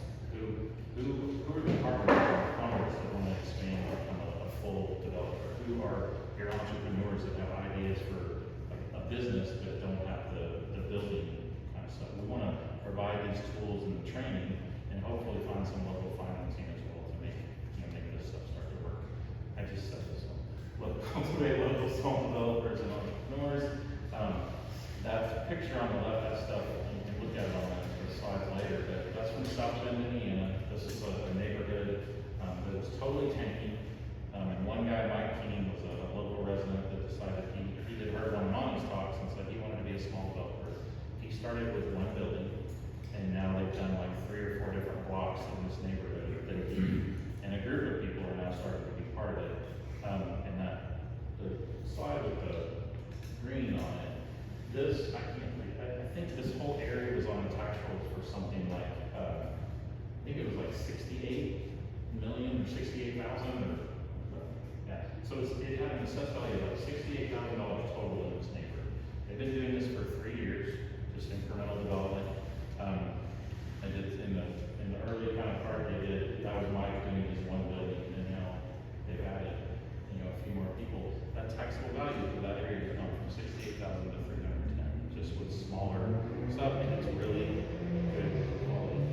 Who are the partners that want to expand and become a full developer? Who are your entrepreneurs that have ideas for a business but don't have the building kind of stuff? We want to provide these tools and the training and hopefully find some local financing as well to make this stuff start to work. I just said this one. Cultivate local small developers and entrepreneurs. That picture on the left, that stuff, you can look at it on the slides later, but that's from South Bend, Indiana. This is a neighborhood that was totally tanking. And one guy, Mike Keene, was a local resident that decided he had heard one of Monty's talks and said he wanted to be a small developer. He started with one building, and now they've done like 3 or 4 different blocks in this neighborhood that he and a group of people are now starting to be part of it. And that the slide with the green on it, this I can't read. I think this whole area was on the tax rolls for something like I think it was like 68 million or 68,000 or yeah. So it had an assessed value of like $68,000 total in this neighborhood. They've been doing this for 3 years, just incremental development. I did in the early kind of part that was Mike doing his one building, and now they've added a few more people. That taxable value for that area has gone from 68,000 to 310, just with smaller stuff, and it's really good quality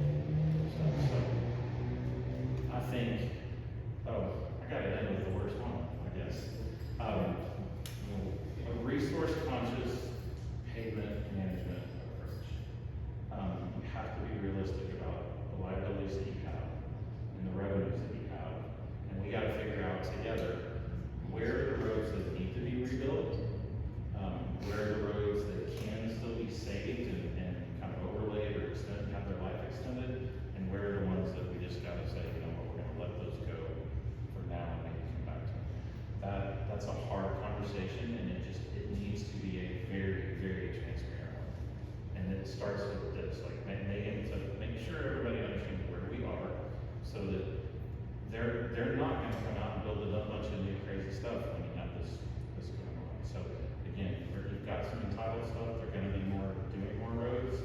stuff. So I think, I got to end with the worst one, I guess. A resource conscious pavement management approach. You have to be realistic about the liabilities that you have and the revenues that you have, and we got to figure out together where are the roads that need to be rebuilt, where are the roads that can still be saved and kind of overlaid or have their life extended, and where are the ones that we just got to say, we're going to let those go for now and maybe come back to them. That's a hard conversation, and it needs to be a very, very transparent one. And it starts with this, like make sure everybody understands where we are, so that they're not going to come out and build a bunch of new crazy stuff when you have this going on. So again, you've got some entitled stuff. They're going to be doing more roads.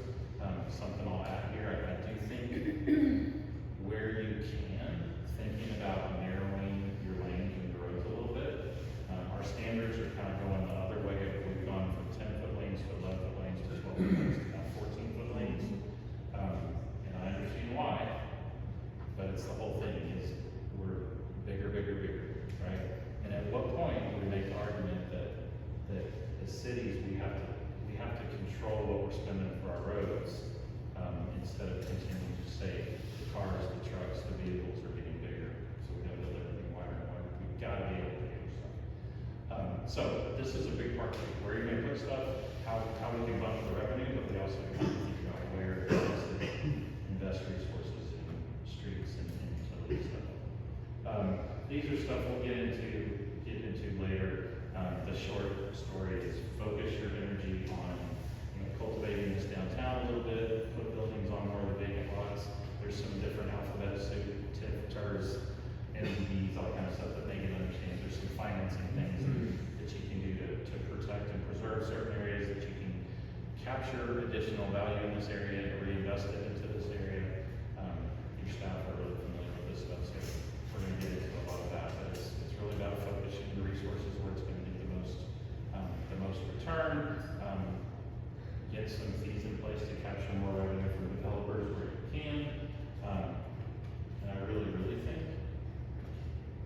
Something I'll add here. I do think where you can, thinking about narrowing your lanes and your roads a little bit. Our standards are kind of going the other way. We've gone from 10-foot lanes to 11-foot lanes to 12-foot lanes to now 14-foot lanes. And I understand why, but it's the whole thing is we're bigger, right? And at what point do we make the argument that as cities we have to control what we're spending for our roads instead of continuing to say the cars, the trucks, the vehicles are getting bigger, so we got to build everything wider and wider. We've got to be able to do stuff. So this is a big part of it. Where you're going to put stuff, how we can bump the revenue, but we also have to think about where to invest resources in streets and utility stuff. These are stuff we'll get into later. story is focus your energy on, cultivating this downtown a little bit, put buildings on more of the vacant lots. There's some different alphabet soup, TIF, TERS, MDBs, all kind of stuff that Megan understands. There's some financing things that you can do to protect and preserve certain areas, that you can capture additional value in this area and reinvest it into this area. Your staff are really familiar with this stuff, so we're gonna get into a lot of that, but it's really about focusing the resources where it's gonna get the most return. Get some fees in place to capture more revenue from developers where you can. And I really think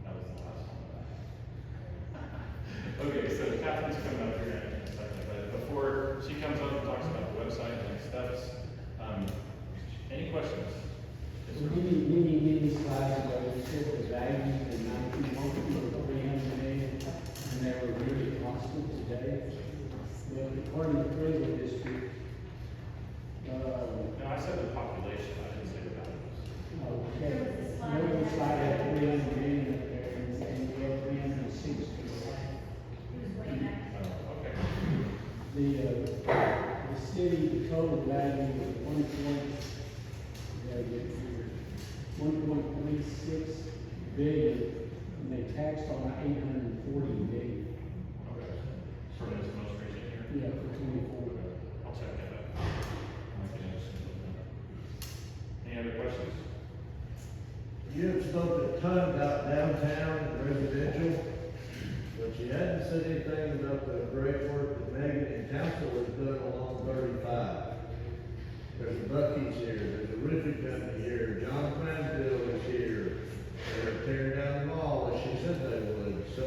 that was the last one that I had. Okay, so Catherine's coming up here in a second, but before she comes up and talks about the website and next steps, any questions? Yes, sir. Many slides ago, we said the values in 19 were 300 million, and they were really constant today. But according to Fiscal District, No, I said the population, I didn't say the values. okay, there was a slide at 300 million up there, and we have 360. It was way back. Oh, okay. The city, the total value was 1.36 billion, and they taxed on 840 million. Okay. From this most recent year? Yeah, for 24. I'll check that out. Any other questions? You have spoken a ton about downtown and residential, but you hadn't said anything about the great work that Megan and council has done along 35. There's a Buc-ee's here, there's a roofing company here, John Clanville is here. They're tearing down the mall as she said they would. So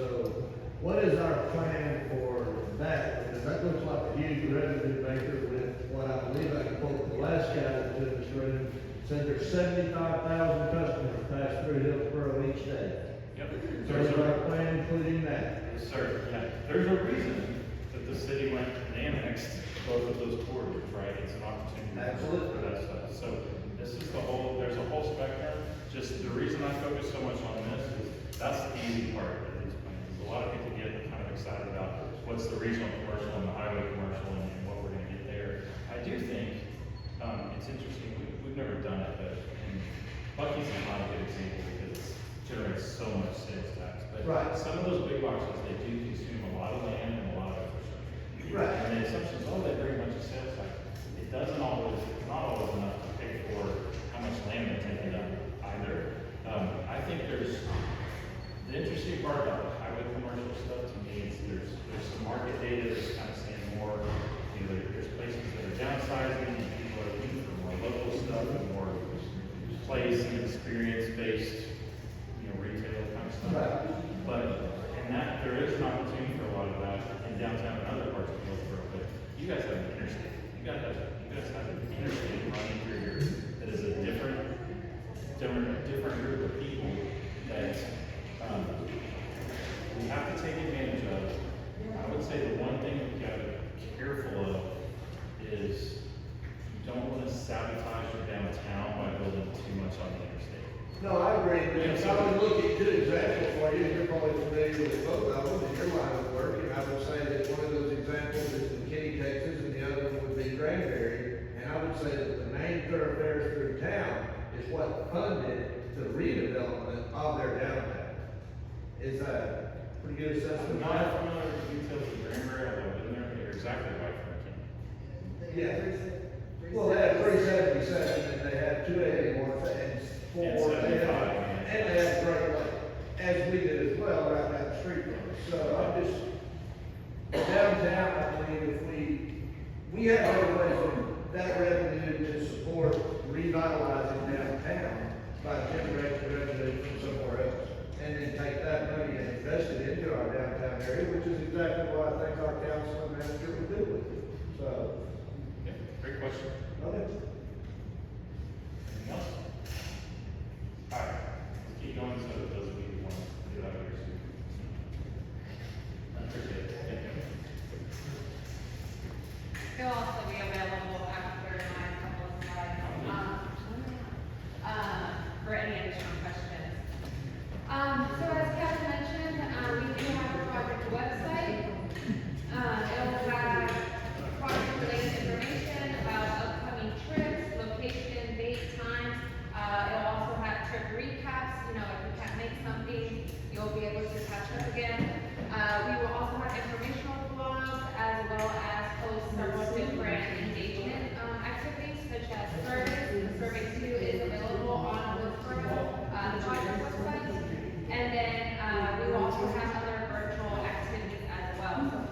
what is our plan for that? Because that looks like a huge revenue maker with what I believe I can quote the last guy that's in this room, said there's 75,000 customers pass through Hillsborough each day. Yep. So is our plan including that? Yes, sir. Yeah. There's a reason that the city went and annexed both of those corridors, right? It's an opportunity Absolutely. for that stuff. So this is there's a whole spectrum. Just the reason I focus so much on this is that's the easy part of these plans. A lot of people get kind of excited about what's the regional commercial and the highway commercial and what we're gonna get there. I do think, it's interesting, we've never done it, but Buc-ee's is not a good example because it generates so much sales tax. But Right. some of those big boxes, they do consume a lot of land and a lot of infrastructure. Right. And the assumption is, oh, they bring a bunch of sales tax. It's not always enough to pay for how much land they're taking up either. I think the interesting part about the highway commercial stuff to me is there's some market data that's kind of saying more, there's places that are downsizing and people are looking for more local stuff and more place and experience-based, retail kind of stuff. Right. But, and that, there is an opportunity for a lot of that in downtown and other parts of Hillsborough, but you guys have an interstate. You guys have an interstate running through here that is a different group of people that, we have to take advantage of. I would say the one thing we gotta be careful of is you don't wanna sabotage your downtown by building too much on the interstate. No, I agree. Yeah, If I would look at two examples for you, you're probably familiar with both of them in your line of work, and I would say that one of those examples is McKinney, Texas, and the other one would be Granbury. And I would say that the main thoroughfares through town is what funded the redevelopment of their downtown. Is that a pretty good I'm assessment? not familiar with the details of Granbury, although I've been there, but you're exactly right from McKinney. Yeah. Well, they had 377, and they had 281, and four, And they 75, had, and they had Great Lake, as we did as well, right down the street from us. So I'm just, downtown, I believe if we have other ways of that revenue to support revitalizing downtown by generating revenue from somewhere else. And then take that money and invest it into our downtown area, which is exactly what I think our council and manager would do with it. So, Yeah, great question. okay. Anything else? All right, let's keep going so that those of you who want to get out of here soon. I appreciate it. Thank you. He'll also be available after my couple of slides, for any additional questions. So as Kevin mentioned, we do have a project website.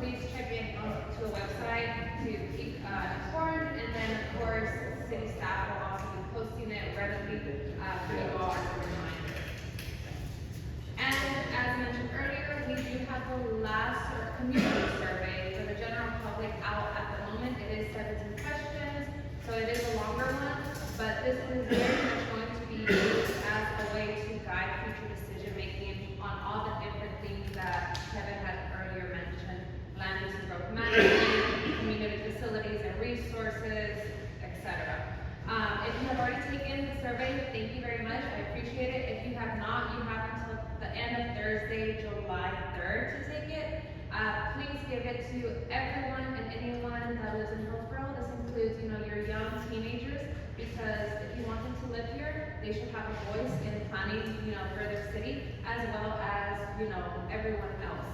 please check in to the website to keep informed, and then of course, city staff will also be posting it readily for you all as a reminder. And as mentioned earlier, we do have the last community survey for the general public out at the moment. It is 17 questions, so it is a longer one, but this one is very much going to be used as a way to guide future decision making on all the different things that Kevin had earlier mentioned: land use and growth management, community facilities and resources, etc. If you have already taken the survey, thank you very much. I appreciate it. If you have not, you have until the end of Thursday, July 3rd to take it. Please give it to everyone and anyone that lives in Hillsborough. This includes, your young teenagers, because if you want them to live here, they should have a voice in planning, for their city, as well as, everyone else.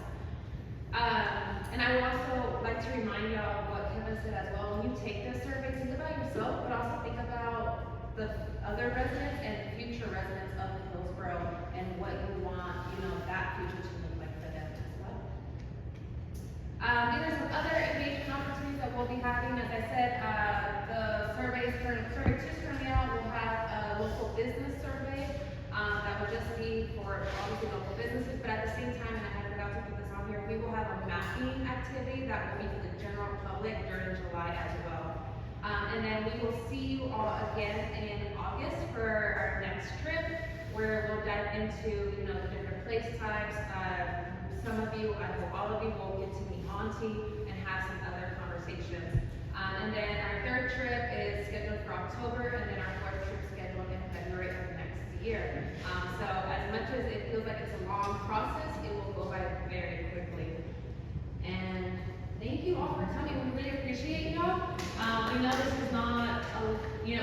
And I would also like to remind y'all of what Kevin said as well. When you take this survey, think about yourself, but also think about the other residents and future residents of Hillsborough and what you want, that future to look like for them as well. These are some other engagement opportunities that we'll be having. As I said, the survey 2 is currently out. We'll have a local business survey that will just be for obviously local businesses, but at the same time, and I forgot to put this on here, we will have a mapping activity that will be for the general public during July as well. And then we will see you all again in August for our next trip, where we'll dive into, the different place types. Some of you, I hope all of you, will get to meet Monty and have some other conversations. And then our third trip is scheduled for October, and then our fourth trip scheduled in February of next year. So as much as it feels like it's a long process, it will go by very quickly. And thank you all for coming. We really appreciate y'all. We know this is not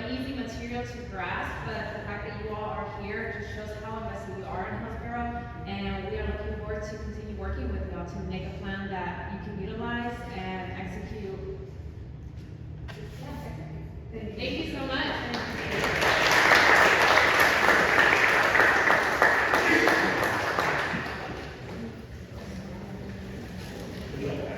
easy material to grasp, but the fact that you all are here just shows how invested we are in Hillsborough, and we are looking forward to continue working with y'all to make a plan that you can utilize and execute. Thank you so much. Yeah.